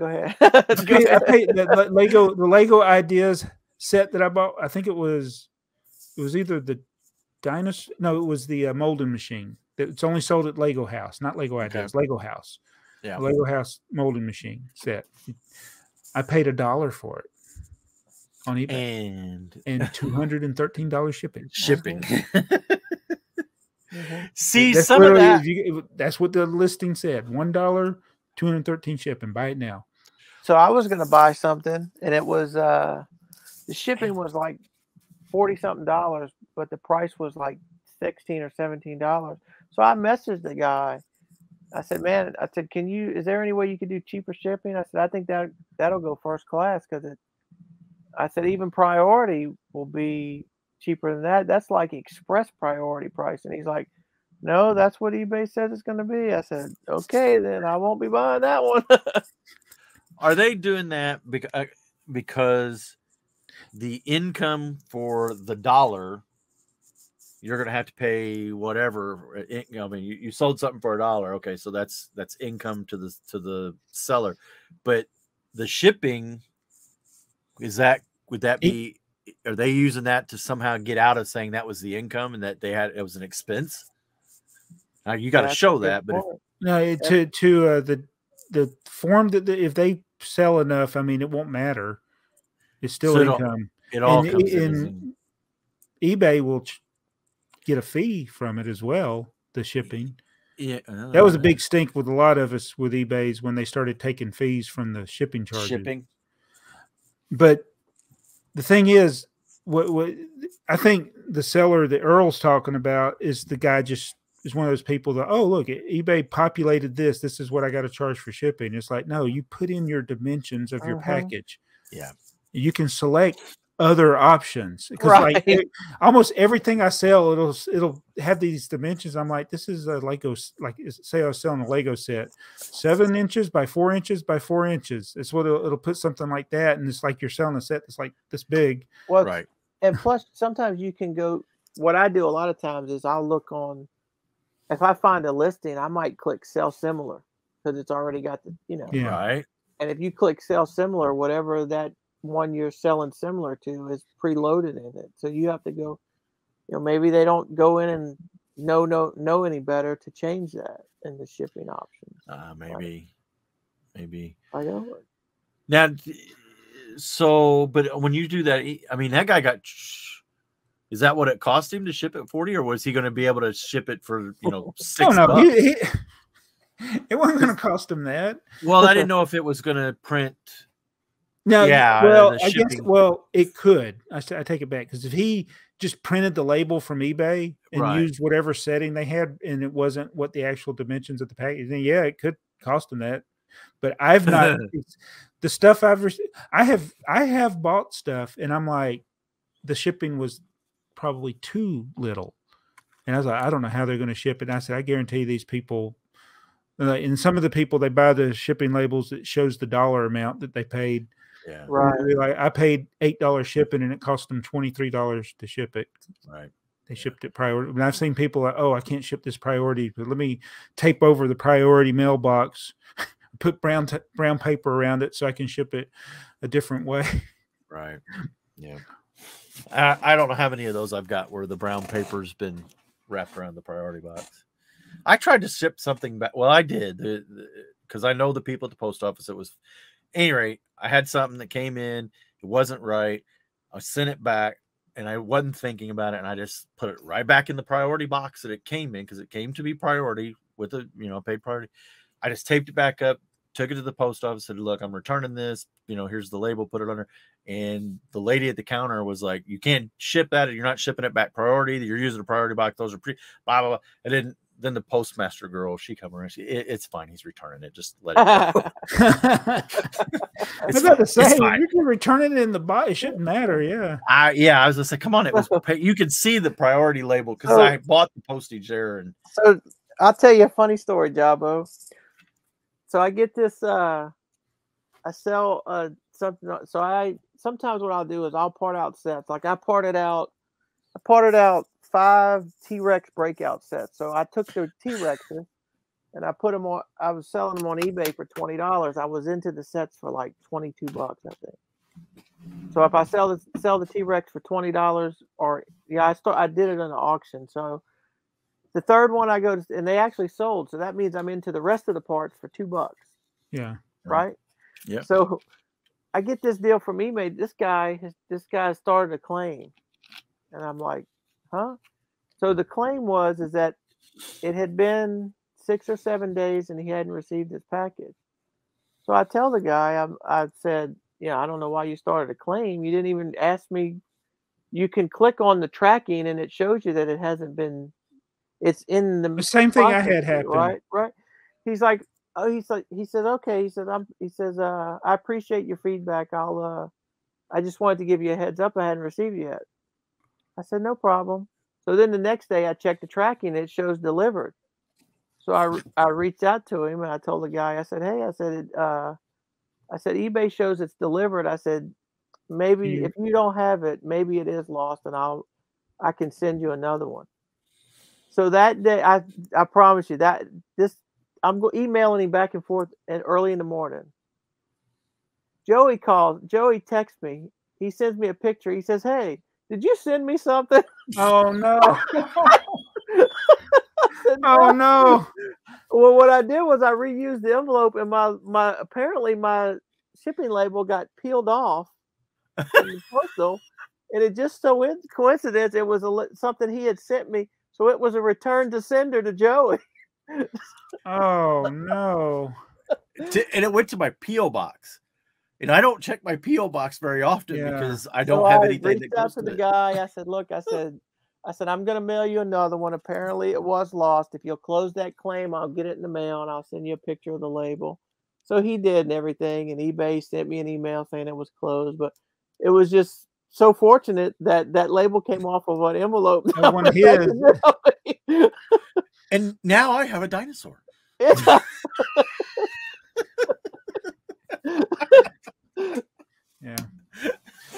ahead. I paid the Lego Ideas set that I bought. I think it was either the dinosaur. No, it was the molding machine. It's only sold at Lego House, not Lego Ideas. Lego House. Yeah. Lego House molding machine set. I paid $1 for it on eBay and $213 shipping. Mm-hmm. See, that's some of that. That's what the listing said. $1, $213 shipping. Buy it now. So I was going to buy something, and it was the shipping was like $40-something, but the price was like $16 or $17. So I messaged the guy. I said, "Man," I said, is there any way you could do cheaper shipping?" I said, "I think that'll go first class because I said even priority will be cheaper than that. That's like express priority price." And he's like, "No, that's what eBay says it's going to be." I said, "Okay, then I won't be buying that one." Are they doing that because the income for the $1, you're going to have to pay whatever? I mean, you sold something for $1. Okay, so that's income to the seller, but the shipping would that be? Are they using that to somehow get out of saying that was the income and that it was an expense? Now you got to show that, but the form that if they sell enough, I mean, it won't matter. It's still income. It all comes in. eBay will get a fee from it as well. The shipping. Yeah, that was a big stink with a lot of us with eBay's when they started taking fees from the shipping charges. But the thing is, what I think the seller that Earl's talking about is the guy is one of those people that, oh, look, eBay populated this. This is what I got to charge for shipping. It's like, no, you put in your dimensions of your package. Yeah. You can select other options because almost everything I sell, it'll have these dimensions. I'm like, this is a Lego, like say I was selling a Lego set, 7 inches by 4 inches by 4 inches. It's what it'll put something like that. And it's like you're selling a set that's like this big. Well, right. And plus sometimes you can go, what I do a lot of times is I'll look on, if I find a listing, I might click sell similar because it's already got the, Right. And if you click sell similar, whatever that one you're selling similar to is preloaded in it. So you have to go, maybe they don't go in and know any better to change that in the shipping options. Maybe. I know. Now, so, but when you do that, I mean, that guy is that what it cost him to ship it 40, or was he going to be able to ship it for, $6? Oh, no, it wasn't going to cost him that. Well, I didn't know if it was going to print. No, well, I guess, it could. I take it back because if he just printed the label from eBay and used whatever setting they had, and it wasn't what the actual dimensions of the package, then it could cost him that. But I've not the stuff I have bought stuff, and I'm like, the shipping was probably too little, and I was like, I don't know how they're going to ship it. And I said, I guarantee these people. And some of the people, they buy the shipping labels that shows the dollar amount that they paid. Yeah, right. Like I paid $8 shipping, and it cost them $23 to ship it. Right. They shipped it priority. And I've seen people like, oh, I can't ship this priority, but let me tape over the priority mailbox, put brown paper around it so I can ship it a different way. Right. Yeah. I don't know how many of those I've got where the brown paper's been wrapped around the priority box. I tried to ship something back. Well, I did because I know the people at the post office. It was, at any rate, I had something that came in. It wasn't right. I sent it back and I wasn't thinking about it. And I just put it right back in the priority box that it came in because it came to be priority with a, paid priority. I just taped it back up, took it to the post office, said, look, I'm returning this. Here's the label, put it under. And the lady at the counter was like, you can't ship that. You're not shipping it back priority. You're using a priority box. Those are blah, blah, blah. And then the postmaster girl, she come around. It's fine. He's returning it. Just let it go. It's about the same. You can return it in the box. It shouldn't matter. Yeah. I was just like, come on. It was. You can see the priority label because I bought the postage there. And so I'll tell you a funny story, Jabo. So I get this. I sell something. So sometimes what I'll do is I'll part out sets. Like I parted out 5 T-Rex breakout sets. So I took the T-Rexes and I put them on. I was selling them on eBay for $20. I was into the sets for like $22, I think. So if I sell the T-Rex for $20, I did it in an auction. So the third one I go to, and they actually sold. So that means I'm into the rest of the parts for $2. Yeah. Right. Yeah. So I get this deal from eBay. This guy started a claim, and I'm like, huh? So the claim is that it had been 6 or 7 days and he hadn't received his package. So I tell the guy, I said, I don't know why you started a claim. You didn't even ask me. You can click on the tracking and it shows you that it hasn't been. It's in the same thing I had happen. Right. He's like, oh, he said, okay. He says, I appreciate your feedback. I just wanted to give you a heads up. I hadn't received it yet. I said, no problem. So then the next day I checked the tracking and it shows delivered. So I reached out to him and I told the guy, I said, hey, I said, eBay shows it's delivered. I said, maybe if you don't have it, maybe it is lost and I can send you another one. So that day, I promise you that I'm emailing him back and forth and early in the morning. Joey texts me. He sends me a picture. He says, hey, did you send me something? Oh, no. Said, oh, no. Well, what I did was I reused the envelope and apparently my shipping label got peeled off in the postal. And it just so coincidence, it was something he had sent me. So it was a return to sender to Joey. Oh, no. And it went to my P.O. box. And I don't check my P.O. box very often because I don't have anything that goes to the guy. I said, look, I said, I'm going to mail you another one. Apparently it was lost. If you'll close that claim, I'll get it in the mail and I'll send you a picture of the label. So he did and everything. And eBay sent me an email saying it was closed. But it was just so fortunate that label came off of an envelope. One of his. And now I have a dinosaur. Yeah.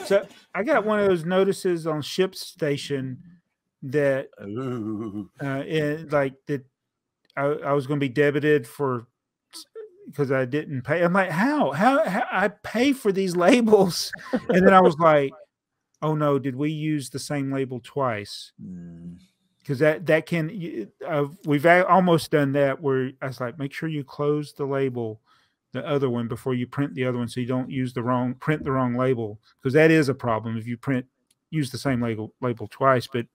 So I got one of those notices on ShipStation that I was going to be debited for because I didn't pay. I'm like, how I pay for these labels? And then I was like, oh no, did we use the same label twice? Because that can we've almost done that where I was like, make sure you close the label, the other one, before you print the other one, so you don't print the wrong label, because that is a problem if you use the same label twice. But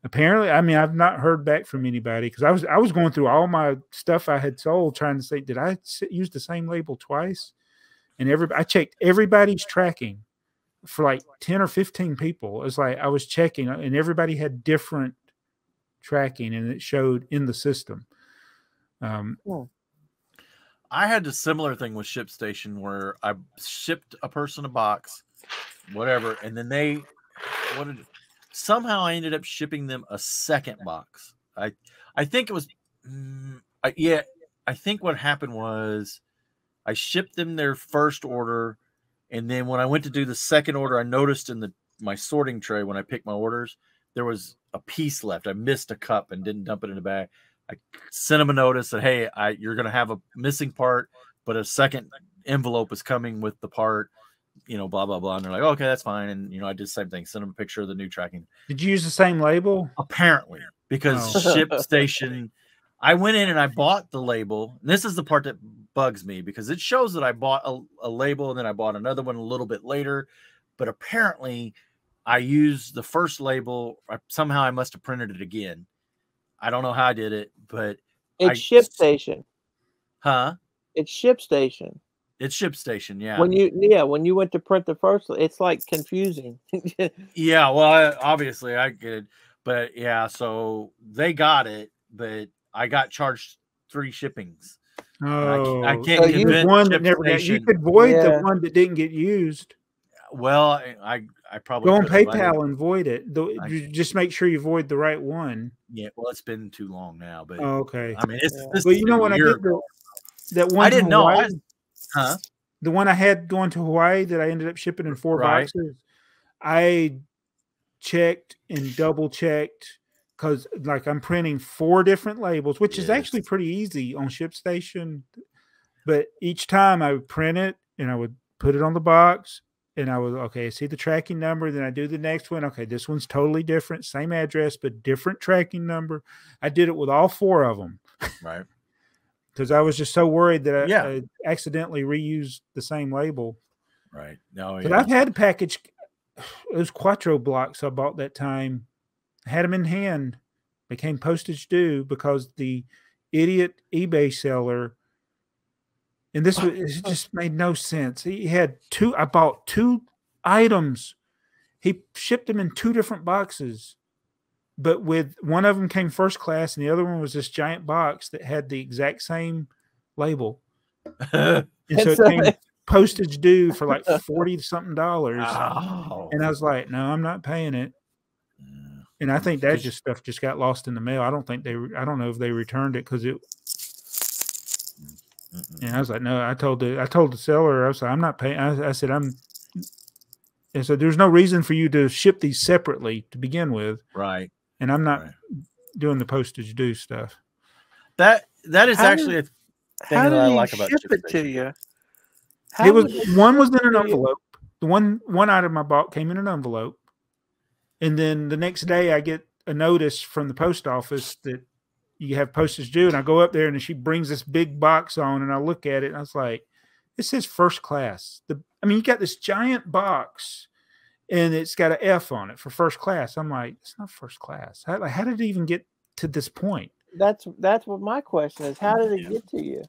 apparently, I mean, I've not heard back from anybody, because I was going through all my stuff I had sold trying to say, did I use the same label twice? And I checked everybody's tracking for like 10 or 15 people. It's like I was checking, and everybody had different tracking, and it showed in the system. I had a similar thing with ShipStation where I shipped a person a box, whatever, and then somehow I ended up shipping them a second box. I think it was I think what happened was I shipped them their first order, and then when I went to do the second order, I noticed in my sorting tray when I picked my orders there was a piece left. I missed a cup and didn't dump it in the bag. I sent them a notice that, hey, you're going to have a missing part, but a second envelope is coming with the part, blah, blah, blah. And they're like, okay, that's fine. And, I did the same thing. Send them a picture of the new tracking. Did you use the same label? Apparently, because ShipStation, I went in and I bought the label. And this is the part that bugs me because it shows that I bought a label and then I bought another one a little bit later. But apparently I used the first label. Somehow I must have printed it again. I don't know how I did it, but it's ShipStation. Huh? It's ShipStation. It's ShipStation, yeah. When you went to print the first, it's like confusing. Yeah, well, obviously I get it, but yeah, so they got it, but I got charged 3 shippings. Oh, I can't convince one that never got. You could void the one that didn't get used. Well, I probably go on PayPal and void it. Just make sure you void the right one. Yeah, well, it's been too long now, but okay. I mean, this well, you know when I did that one, I didn't know. The one I had going to Hawaii that I ended up shipping in 4 boxes. I checked and double checked because, like, I'm printing 4 different labels, which is actually pretty easy on ShipStation. But each time I would print it and I would put it on the box. And I was, okay, see the tracking number. Then I do the next one. Okay, this one's totally different. Same address, but different tracking number. I did it with all 4 of them. Right. Because I was just so worried that I accidentally reused the same label. Right. No, but I've had a package. Those Quattro blocks I bought that time. I had them in hand. They came postage due because the idiot eBay seller. And this it just made no sense. He had 2. I bought 2 items. He shipped them in 2 different boxes, but with one of them came first class, and the other one was this giant box that had the exact same label. And so it came postage due for like $40-something. Oh. And I was like, no, I'm not paying it. And I think that stuff just got lost in the mail. I don't know if they returned it because it. And I was like, no, I told the seller, I was like, I'm not paying. I said, and so there's no reason for you to ship these separately to begin with. Right. And I'm not doing the postage due stuff. That is actually a thing that I like about ship it to you. One was in an envelope. The one item I bought came in an envelope. And then the next day I get a notice from the post office that you have postage due, and I go up there and she brings this big box on, and I look at it and I was like, it says first class. You got this giant box and it's got an F on it for first class. I'm like, it's not first class. How did it even get to this point? That's what my question is. How did it get to you?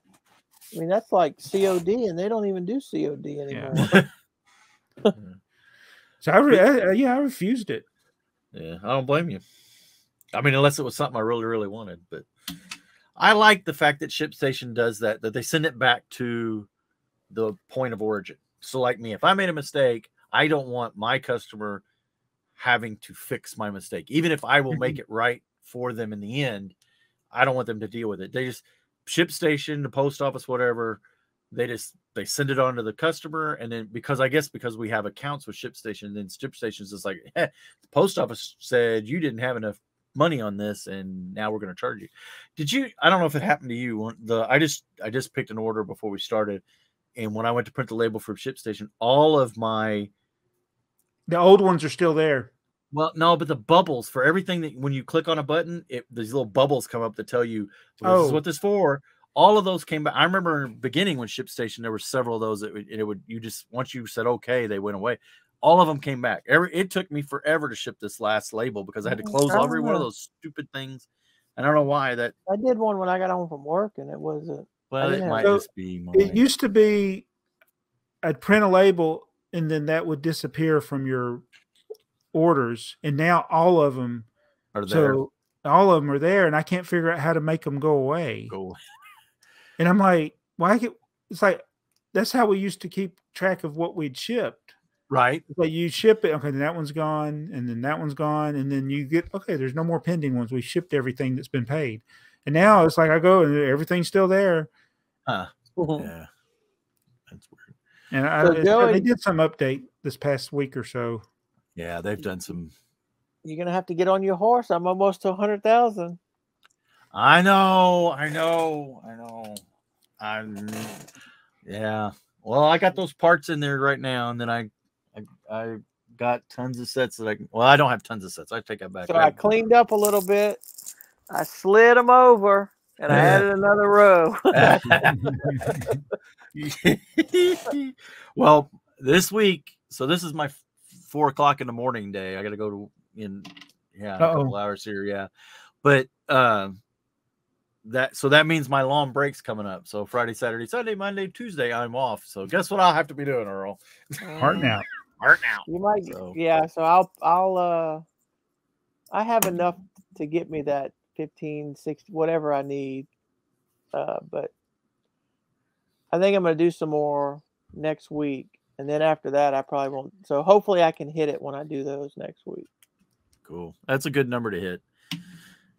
I mean, that's like COD, and they don't even do COD anymore. Yeah. So I refused it. Yeah, I don't blame you. I mean, unless it was something I really, really wanted. But I like the fact that ShipStation does that they send it back to the point of origin. So like me, if I made a mistake, I don't want my customer having to fix my mistake. Even if I will make it right for them in the end, I don't want them to deal with it. They just ShipStation, the post office, whatever, they send it on to the customer. And then because we have accounts with ShipStation, then ShipStation's just like, the post office said you didn't have enough money on this, and now we're going to charge you. I don't know if it happened to you. I just picked an order before we started, and when I went to print the label for ShipStation, all of the old ones are still there. Well, no, but the bubbles for everything that when you click on a button, these little bubbles come up to tell you, this is what this is for. All of those came back. I remember in the beginning when ShipStation, there were several of those that once you said okay, they went away. All of them came back. It took me forever to ship this last label because I had to close every one of those stupid things. I don't know why that. I did one when I got home from work, and it wasn't. Well, it might just be. It used to be, I'd print a label, and then that would disappear from your orders, and now all of them are there. So all of them are there, and I can't figure out how to make them go away. And I'm like, why? It's like that's how we used to keep track of what we'd shipped. Right. Like you ship it, okay, then that one's gone, and then that one's gone, and then you get, okay, there's no more pending ones. We shipped everything that's been paid. And now it's like I go and everything's still there. Huh. Yeah. That's weird. And they did some update this past week or so. Yeah, they've done some You're gonna have to get on your horse. I'm almost to 100,000. I know. Yeah. Well, I got those parts in there right now, and then I got tons of sets that I can. Well, I don't have tons of sets. I take that back. So I cleaned up a little bit. I slid them over, and I added another row. Well, this week, so this is my 4 o'clock in the morning day. I got to go to in a couple hours here. Yeah, but that means my long break's coming up. So Friday, Saturday, Sunday, Monday, Tuesday, I'm off. So guess what I'll have to be doing, Earl? Hearting out. You might, yeah. So I'll I have enough to get me that 15, 60, whatever I need. But I think I'm gonna do some more next week, and then after that, I probably won't. So hopefully, I can hit it when I do those next week. Cool. That's a good number to hit.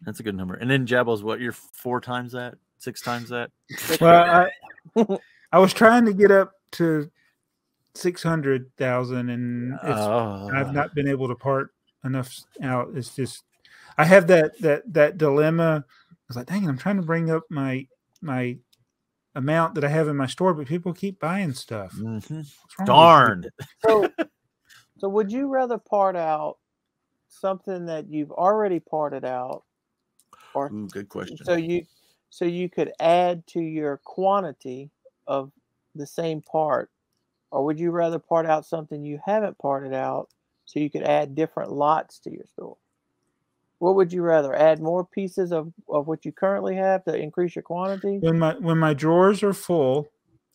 That's a good number. And then Jabbo's what? You're 4 times that, 6 times that. Well, I was trying to get up to 600,000, and I've not been able to part enough out. It's just I have that dilemma. I was like, dang it, I'm trying to bring up my amount that I have in my store, but people keep buying stuff. Mm-hmm. Darn. So would you rather part out something that you've already parted out, or good question? So you could add to your quantity of the same part, or would you rather part out something you haven't parted out so you could add different lots to your store? What would you rather? Add more pieces of what you currently have to increase your quantity? When my drawers are full,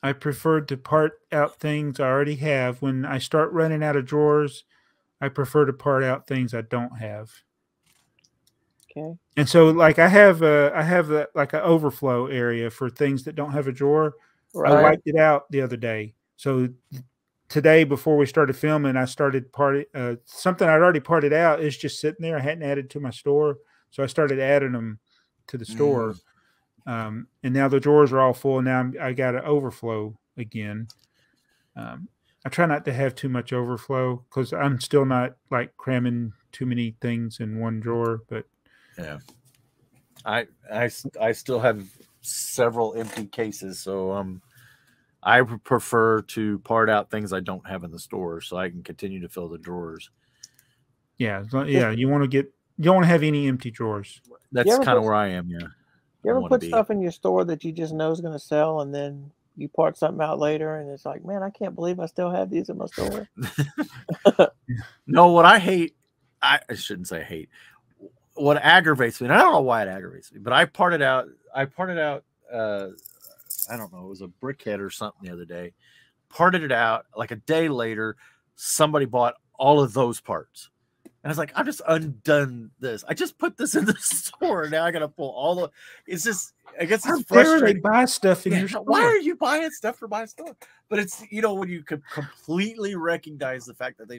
I prefer to part out things I already have. When I start running out of drawers, I prefer to part out things I don't have. Okay. And so, like, I have like an overflow area for things that don't have a drawer. Right. I wiped it out the other day. So today, before we started filming, I started something I'd already parted out is just sitting there. I hadn't added to my store, so I started adding them to the store. And now the drawers are all full. Now I got an overflow again. I try not to have too much overflow because I'm still not like cramming too many things in one drawer. But yeah, I still have several empty cases, so I prefer to part out things I don't have in the store so I can continue to fill the drawers. Yeah. You want to have any empty drawers. That's kind of where I am. Yeah. You ever put stuff in your store that you just know is going to sell, and then you part something out later, and it's like, man, I can't believe I still have these in my store. No, what I hate, I shouldn't say hate. What aggravates me, and I don't know why it aggravates me, but I parted out. I don't know, it was a brickhead or something the other day. Parted it out. Like a day later, somebody bought all of those parts. And I was like, I'm just undone this. I just put this in the store. Now I got to pull all the. It's just, I guess it's frustrating. They buy stuff in your store. Why are you buying stuff for my store? But it's, when you could completely recognize the fact that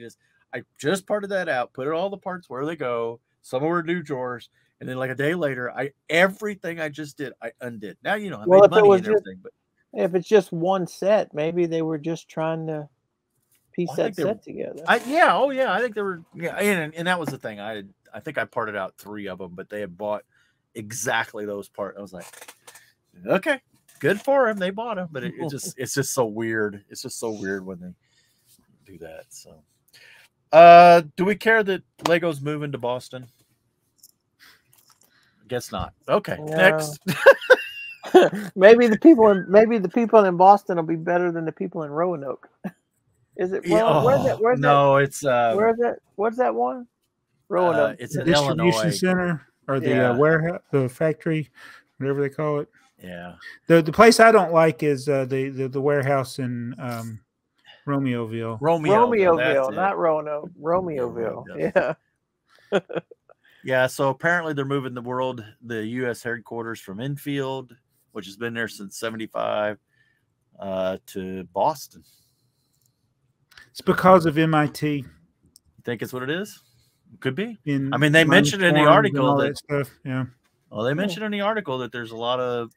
I just parted that out, put all the parts where they go. Some were new drawers. And then like a day later, everything I just did, I undid. Now, I made money and everything. But if it's just one set, maybe they were just trying to piece that set together. I think they were. Yeah, and that was the thing. I think I parted out 3 of them, but they had bought exactly those parts. I was like, okay, good for them. They bought them, but it's just so weird. It's just so weird when they do that. So, do we care that Lego's moving to Boston? Guess not. Okay, no. Next. maybe the people in Boston will be better than the people in Roanoke. Is it? Well, where's that? Where is it? What's that one? Roanoke. It's a distribution center or the warehouse, the factory, whatever they call it. Yeah. The place I don't like is the warehouse in Romeoville. Romeoville, not Roanoke. Romeoville. Yeah. Yeah, so apparently they're moving the U.S. headquarters from Enfield, which has been there since 1975, to Boston. It's because of MIT. You think it's what it is? Could be. They mentioned in the article that stuff. Yeah. Well, they mentioned in the article that there's a lot of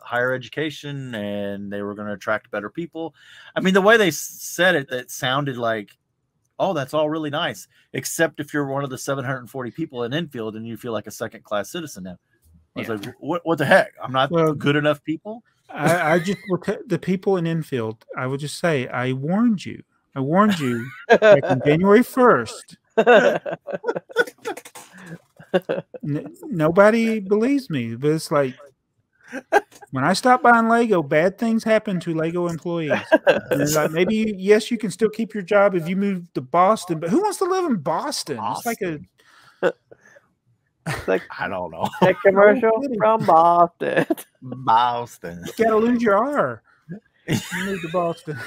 higher education, and they were going to attract better people. The way they said it, that sounded like oh, that's all really nice, except if you're one of the 740 people in infield and you feel like a second-class citizen now. I was like, what the heck? I'm not good enough people? I just the people in infield, I would just say, I warned you. I warned you back on January 1st. Nobody believes me, but it's like, when I stop buying Lego, bad things happen to Lego employees. Like, maybe, yes, you can still keep your job if you move to Boston, but who wants to live in Boston? It's like I don't know. A commercial from Boston. Boston. You gotta lose your R. You move to Boston.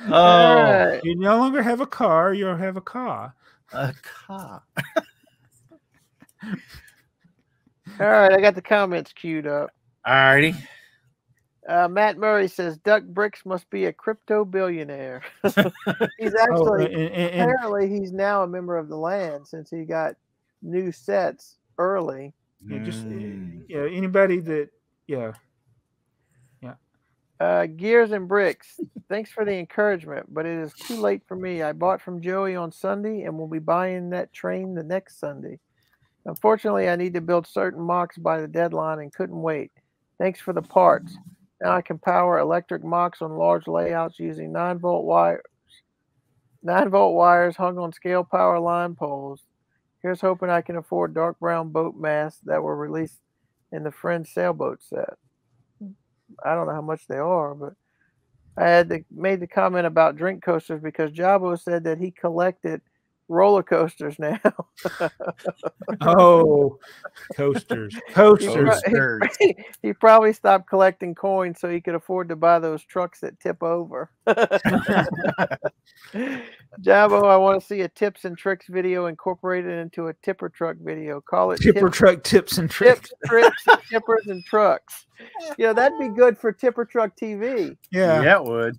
Oh, you no longer have a car, you'll have a car. A car. All right, I got the comments queued up. All righty. Matt Murray says Duck Bricks must be a crypto billionaire. He's actually apparently he's now a member of the land since he got new sets early. Yeah, just anybody that Gears and Bricks. Thanks for the encouragement, but it is too late for me. I bought from Joey on Sunday and will be buying that train the next Sunday. Unfortunately, I need to build certain mocks by the deadline and couldn't wait. Thanks for the parts. Now I can power electric mocks on large layouts using 9-volt wires. 9-volt wires hung on scale power line poles. Here's hoping I can afford dark brown boat masts that were released in the Friends sailboat set. I don't know how much they are, but I made the comment about drink coasters because Jabo said that he collected roller coasters now. Oh, coasters. He probably stopped collecting coins so he could afford to buy those trucks that tip over. Jabo, I want to see a tips and tricks video incorporated into a tipper truck video. Call it tipper truck tips and tricks. Tricks, tippers and trucks. Yeah, that'd be good for Tipper Truck TV. Yeah, it would.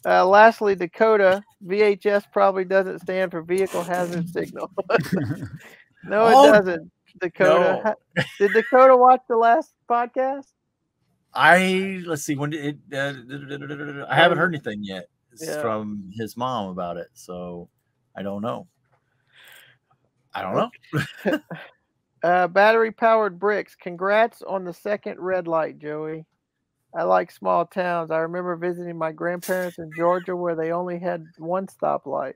Lastly, Dakota, VHS probably doesn't stand for vehicle hazard signal. No, it doesn't, Dakota. No. Did Dakota watch the last podcast? Let's see, when did it, I haven't heard anything yet. It's from his mom about it, so I don't know. Battery powered bricks. Congrats on the second red light, Joey. I like small towns. I remember visiting my grandparents in Georgia where they only had one stoplight.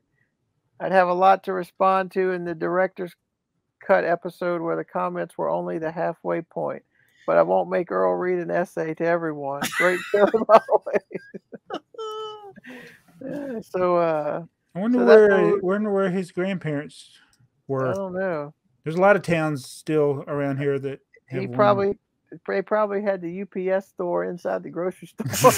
I'd have a lot to respond to in the director's cut episode where the comments were only the halfway point. But I won't make Earl read an essay to everyone. Great show, by the way. I wonder where his grandparents were. I don't know. There's a lot of towns still around here that have they probably had the UPS store inside the grocery store.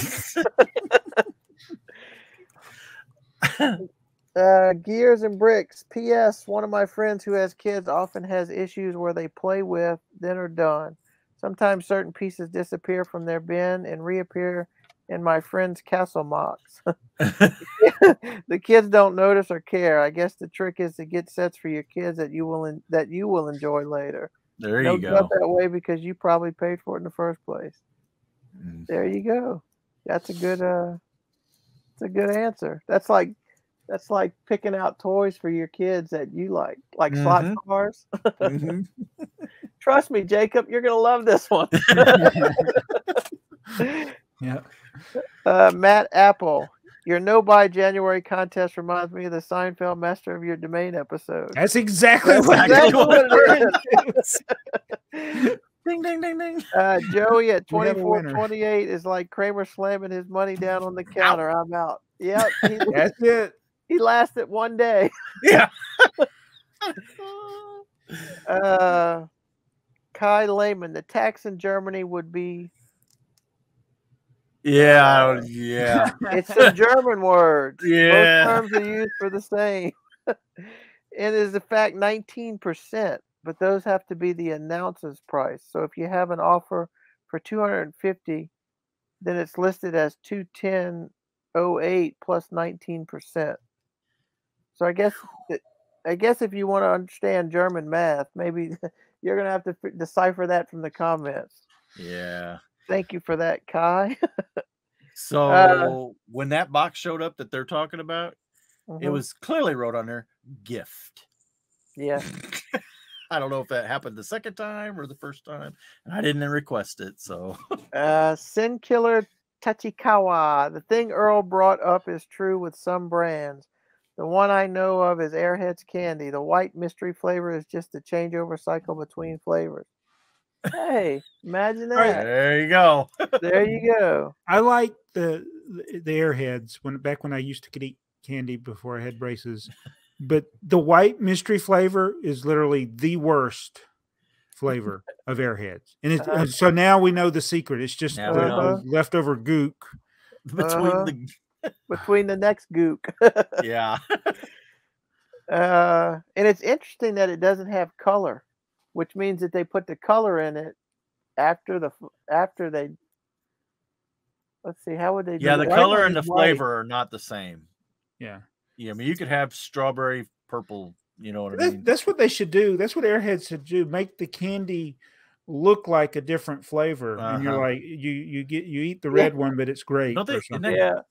Gears and Bricks. P.S. One of my friends who has kids often has issues where they play with, then are done. Sometimes certain pieces disappear from their bin and reappear in my friend's castle mocks. The kids don't notice or care. I guess the trick is to get sets for your kids that you will enjoy later. There you go. That way because you probably paid for it in the first place. There you go. That's a good answer. That's like picking out toys for your kids that you like slot cars. Trust me, Jacob, you're gonna love this one. Yeah. Matt Apple, your no-buy January contest reminds me of the Seinfeld Master of Your Domain episode. That's exactly what it is. Ding, ding, ding, ding. Joey at 24.28 is like Kramer slamming his money down on the counter. I'm out. Yep. That's it. He lasted one day. Yeah. Kai Lehman, the tax in Germany would be. Yeah. It's a German word. Yeah. Both terms are used for the same. It is in fact 19%, but those have to be the announcer's price. So if you have an offer for $250, then it's listed as $210.08 plus 19%. So I guess if you want to understand German math, maybe you're going to have to decipher that from the comments. Yeah. Thank you for that, Kai. So when that box showed up that they're talking about, it Mhm. was clearly wrote on there, gift. Yeah. I don't know if that happened the second time or the first time. And I didn't request it, so. Sin Killer Tachikawa. The thing Earl brought up is true with some brands. The one I know of is Airheads Candy. The white mystery flavor is just a changeover cycle between flavors. Hey, imagine that. There you go. There you go. I like the Airheads back when I used to eat candy before I had braces, but the white mystery flavor is literally the worst flavor of Airheads, and so now we know the secret. It's just the leftover gook between the next gook. Yeah. And it's interesting that it doesn't have color, which means that they put the color in it after they. Let's see, how would they do the that? color and the flavor are not the same. Yeah. I mean, you could have strawberry purple, you know what I mean? That's what they should do. That's what Airheads should do. Make the candy look like a different flavor. And you're like, you eat the red one, but it's great. Don't they, or something. Isn't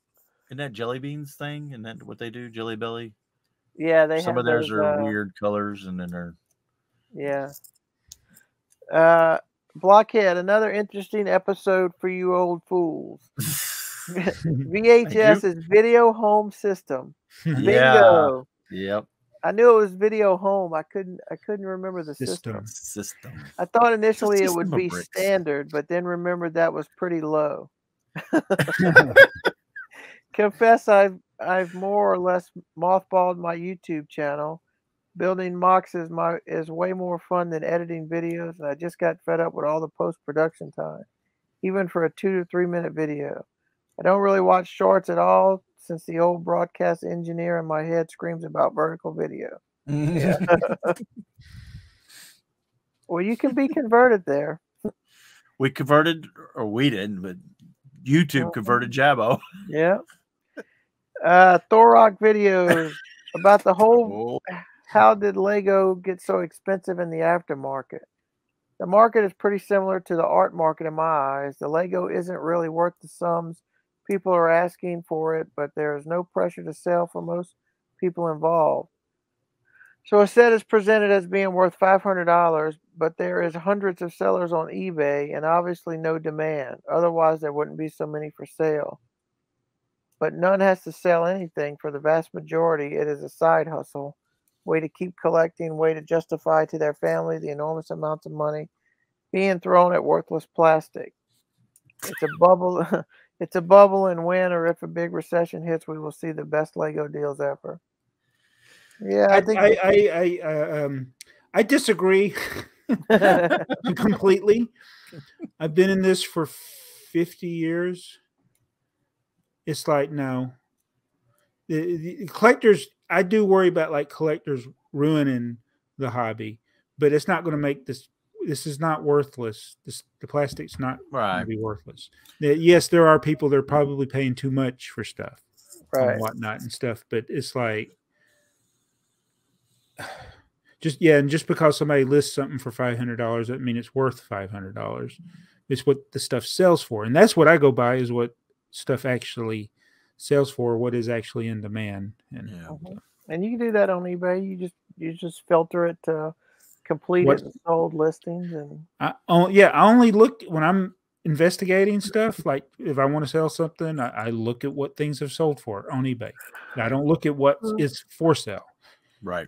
that jelly beans thing? Isn't that what they do? Jelly belly? Yeah, they some have of theirs those, are weird colors, and then they're Blockhead, another interesting episode for you old fools. VHS is video home system. Bingo. Yep. I knew it was video home. I couldn't remember the system. I thought initially it would be standard, but then remembered that was pretty low. Confess I've more or less mothballed my YouTube channel. Building mocks is way more fun than editing videos, and I just got fed up with all the post-production time, even for a 2 to 3 minute video. I don't really watch shorts at all, since the old broadcast engineer in my head screams about vertical video. Yeah. Well, you can be converted there. We converted, or we didn't, but YouTube converted Jabbo. Yeah. Thorok videos about the whole how did Lego get so expensive in the aftermarket? The market is pretty similar to the art market in my eyes. The Lego isn't really worth the sums people are asking for it, but there is no pressure to sell for most people involved. So a set is presented as being worth $500, but there is hundreds of sellers on eBay and obviously no demand. Otherwise, there wouldn't be so many for sale. But none has to sell anything. For the vast majority, it is a side hustle, way to keep collecting, way to justify to their family the enormous amounts of money being thrown at worthless plastic. It's a bubble. It's a bubble, and when or if a big recession hits, we will see the best Lego deals ever. Yeah, I think I disagree completely. I've been in this for 50 years. It's like, no. The collectors, I do worry about like collectors ruining the hobby, but it's not going to make this. This is not worthless. The plastic's not going to be worthless. Yes, there are people that are probably paying too much for stuff and whatnot and stuff, but it's like just because somebody lists something for $500 doesn't mean it's worth $500. It's what the stuff sells for, and that's what I go by is what stuff actually sells for, what is actually in demand. And you can do that on eBay. You just filter it to completed and sold listings, and I only look when I'm investigating stuff. Like if I want to sell something, I look at what things have sold for on eBay. I don't look at what is for sale. Right.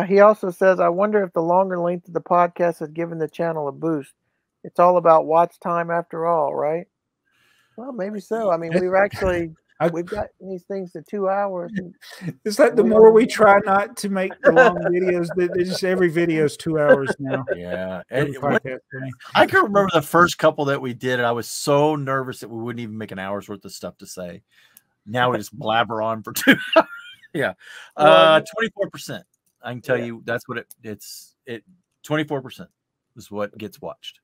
He also says, I wonder if the longer length of the podcast has given the channel a boost. It's all about watch time after all, right? Well, maybe so. I mean, we've got these things to 2 hours. It's like the more we try not to make the long videos, just every video is 2 hours now. Yeah. I can remember the first couple that we did, and I was so nervous that we wouldn't even make an hour's worth of stuff to say. Now we just blabber on for 2 hours. Yeah. 24%. I can tell you that's what it's 24% is what gets watched.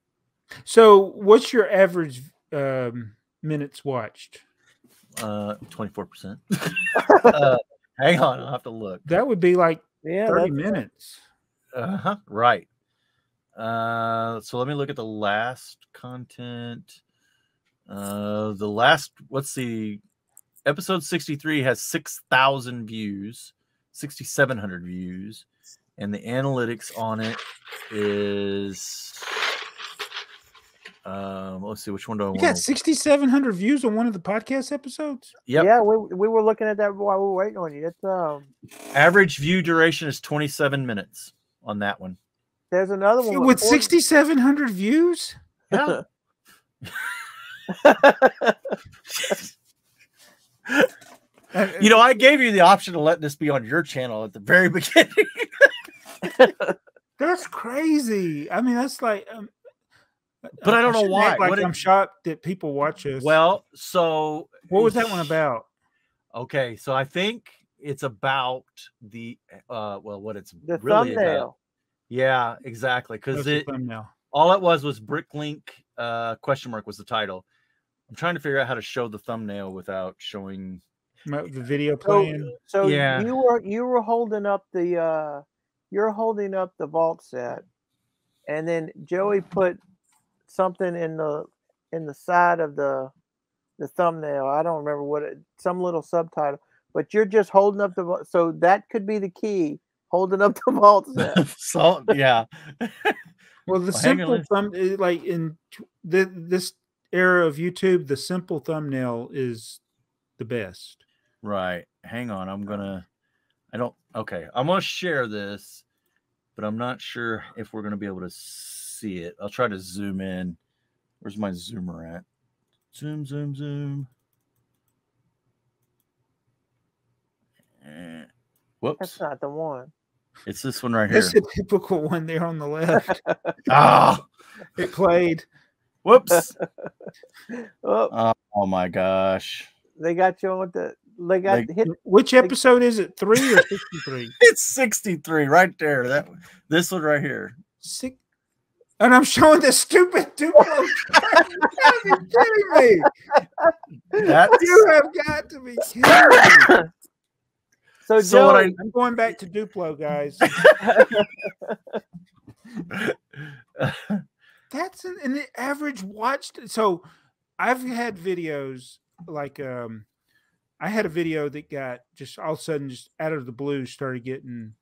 So what's your average minutes watched? 24%. Hang on, I'll have to look. That would be like 30 minutes. Right. So let me look at the last content. The last, let's see, episode 63 has 6,000 views, 6,700 views, and the analytics on it is let's see, which one do I want? You got 6,700 views on one of the podcast episodes? Yep. Yeah, we were looking at that while we were waiting on you. It's average view duration is 27 minutes on that one. There's another one with 6,700 views. Yeah. You know, I gave you the option to let this be on your channel at the very beginning. That's crazy. I mean, that's like, but I don't know why. Like, I'm shocked that people watch us. Well, so what was that one about? Okay, so I think it's about the what it's the really thumbnail. about. Yeah, exactly. Because thumbnail. All it was BrickLink question mark was the title. I'm trying to figure out how to show the thumbnail without showing the video playing. So yeah, you were holding up the you're holding up the vault set, and then Joey put something in the side of the thumbnail. I don't remember what some little subtitle, but you're just holding up the, so that could be the key, holding up the vault set. So yeah. Well, the simple thumb, like in this era of YouTube, the simple thumbnail is the best. Right. Hang on. I'm gonna share this, but I'm not sure if we're gonna be able to see it. I'll try to zoom in. Where's my zoomer at? Zoom, zoom, zoom. Whoops. That's not the one. It's this one right here. That's a typical one there on the left. It played. Whoops. Oh my gosh. They got you on Which episode is it? 3 or 63? It's 63 right there. This one right here. And I'm showing this stupid Duplo. You're kidding me. You have got to be kidding me. So Joey, I'm going back to Duplo, guys. That's an average watch. So I've had videos like I had a video that got just all of a sudden, just out of the blue, started getting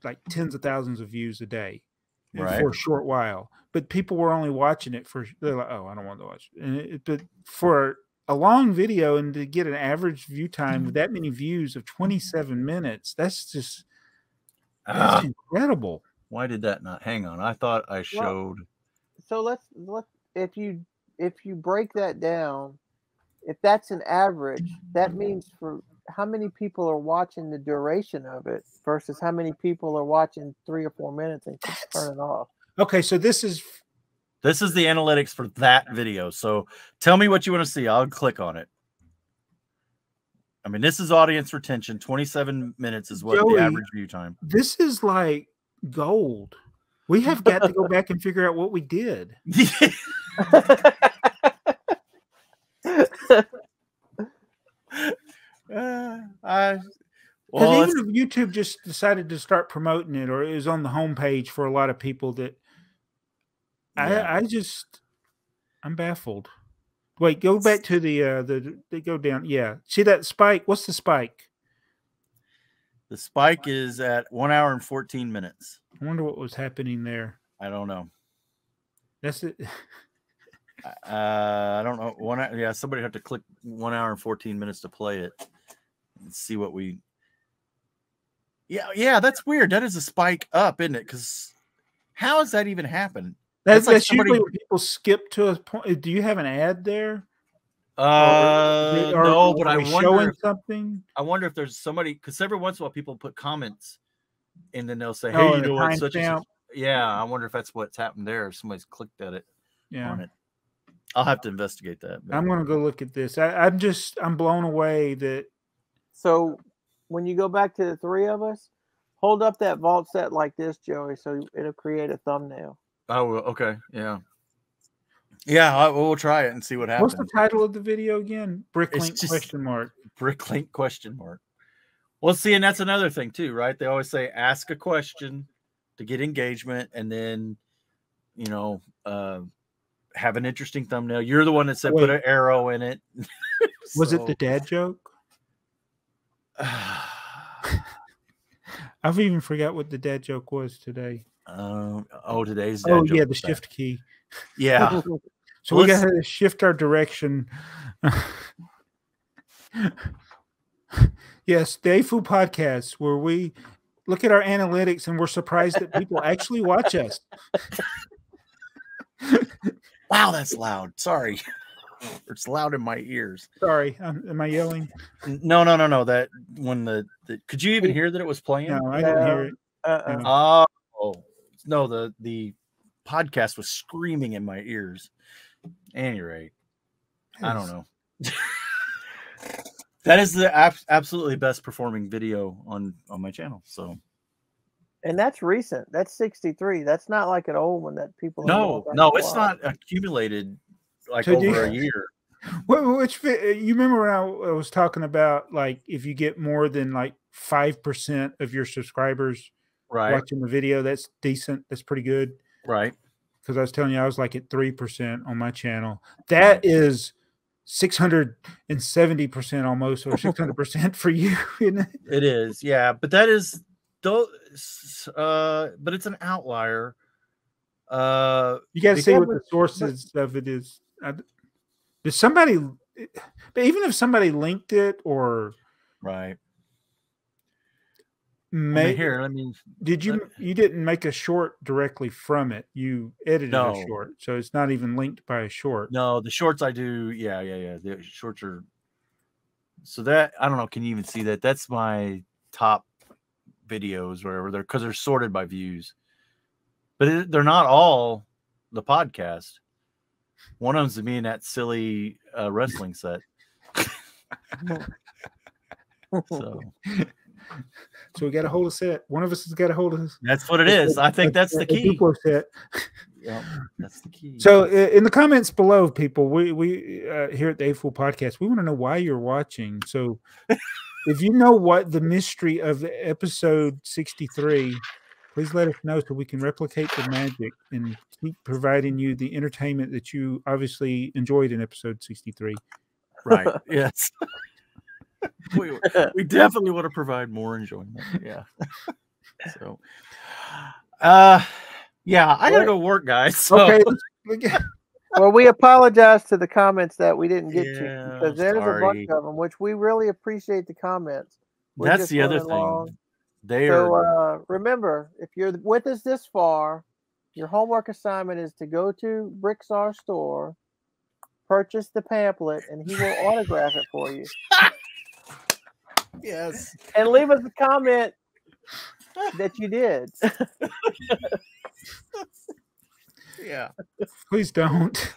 like tens of thousands of views a day for a short while. But people were only watching it they're like, oh, I don't want to watch it. But for a long video and to get an average view time with that many views of 27 minutes, that's incredible. Why did that not? Hang on. I thought I showed. So let's if you break that down, if that's an average, that means for how many people are watching the duration of it versus how many people are watching 3 or 4 minutes and turn it off. Okay, so this is the analytics for that video. So tell me what you want to see. I'll click on it. I mean, this is audience retention. 27 minutes is what Joey, the average view time. This is like gold. We have got to go back and figure out what we did. Even if YouTube just decided to start promoting it, or it was on the homepage for a lot of people, that I'm baffled. Wait, go back to they go down. Yeah, see that spike? What's the spike? The spike is at 1 hour and 14 minutes. I wonder what was happening there. I don't know. That's it. I don't know. Somebody have to click 1 hour and 14 minutes to play it and see what we. Yeah, that's weird. That is a spike up, isn't it? Because how does that even happen? That's like usually when people skip to a point. Do you have an ad there? No, but I wonder something. I wonder if there's somebody, because every once in a while people put comments and then they'll say, "Hey, you know what?" Such and such. Yeah, I wonder if that's what's happened there. If somebody's clicked at it. Yeah. On it. I'll have to investigate that. I'm going to go look at this. I'm blown away that. So when you go back to the three of us, hold up that vault set like this, Joey, so it'll create a thumbnail. Oh, okay. Yeah. Yeah, we'll try it and see what happens. What's the title of the video again? BrickLink question mark. BrickLink question mark. Well, see, and that's another thing too, right? They always say ask a question to get engagement, and then have an interesting thumbnail. You're the one that said Wait. put an arrow in it. Was it the dad joke? I've even forgot what the dad joke was today. Today's dad joke. Yeah, the shift key. Yeah. So we got to shift our direction. Yes, the A F.o.O.L Podcast, where we look at our analytics and we're surprised that people actually watch us. Wow, that's loud. Sorry. It's loud in my ears. Sorry, am I yelling? No. That when could you even hear that it was playing? No, I didn't hear it. Oh no, the podcast was screaming in my ears. At any rate, I don't know. That is the absolutely best performing video on my channel. So, and that's recent. That's 63. That's not like an old one that people. No, it's not accumulated like So over a year. Which you remember when I was talking about, like, if you get more than like 5% of your subscribers watching the video, that's decent. That's pretty good. Right. Because I was telling you, I was like at 3% on my channel. That is 670% almost, or 600% for you. Isn't it? It is, yeah. But that is, but it's an outlier. You got to see what the sources of it is. Did somebody? But even if somebody linked it, or right. Here, did you didn't make a short directly from it? You edited a short, so it's not even linked by a short. No, the shorts I do, yeah. The shorts are, so that, I don't know, can you even see that? That's my top videos, wherever they're, because they're sorted by views, but they're not all the podcast. One of them's me in that silly wrestling set. So we got to hold a set. One of us has got to hold us. That's what it is. I think that's the key. Set. Yeah, that's the key. So in the comments below, people, we here at the A F.o.O.L Podcast, we want to know why you're watching. So if you know what the mystery of episode 63, please let us know so we can replicate the magic and keep providing you the entertainment that you obviously enjoyed in episode 63. Right. Yes. we definitely want to provide more enjoyment. Yeah. So, yeah, I gotta go work, guys. So. Okay. Well, we apologize to the comments that we didn't get to, because there's a bunch of them, which we really appreciate the comments. That's the other thing. Remember, if you're with us this far, your homework assignment is to go to BrickTsar store, purchase the pamphlet, and he will autograph it for you. Yes. And leave us a comment that you did. Yeah. Please don't.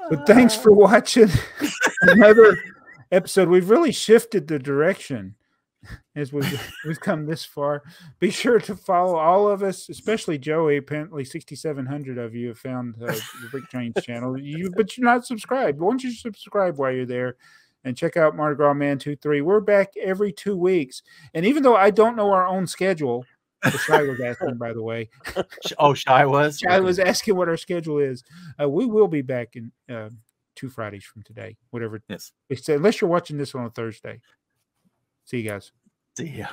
But thanks for watching another episode. We've really shifted the direction as we've come this far. Be sure to follow all of us, especially Joey. Apparently 6,700 of you have found the BrickTrains channel. But you're not subscribed. Why don't you subscribe while you're there? And check out Mardigrasman23. We're back every 2 weeks. And even though I don't know our own schedule, Shy was asking, by the way. Oh, Shy was? Shy was asking what our schedule is. We will be back in 2 Fridays from today, whatever. Yes. Unless you're watching this on a Thursday. See you guys. See ya.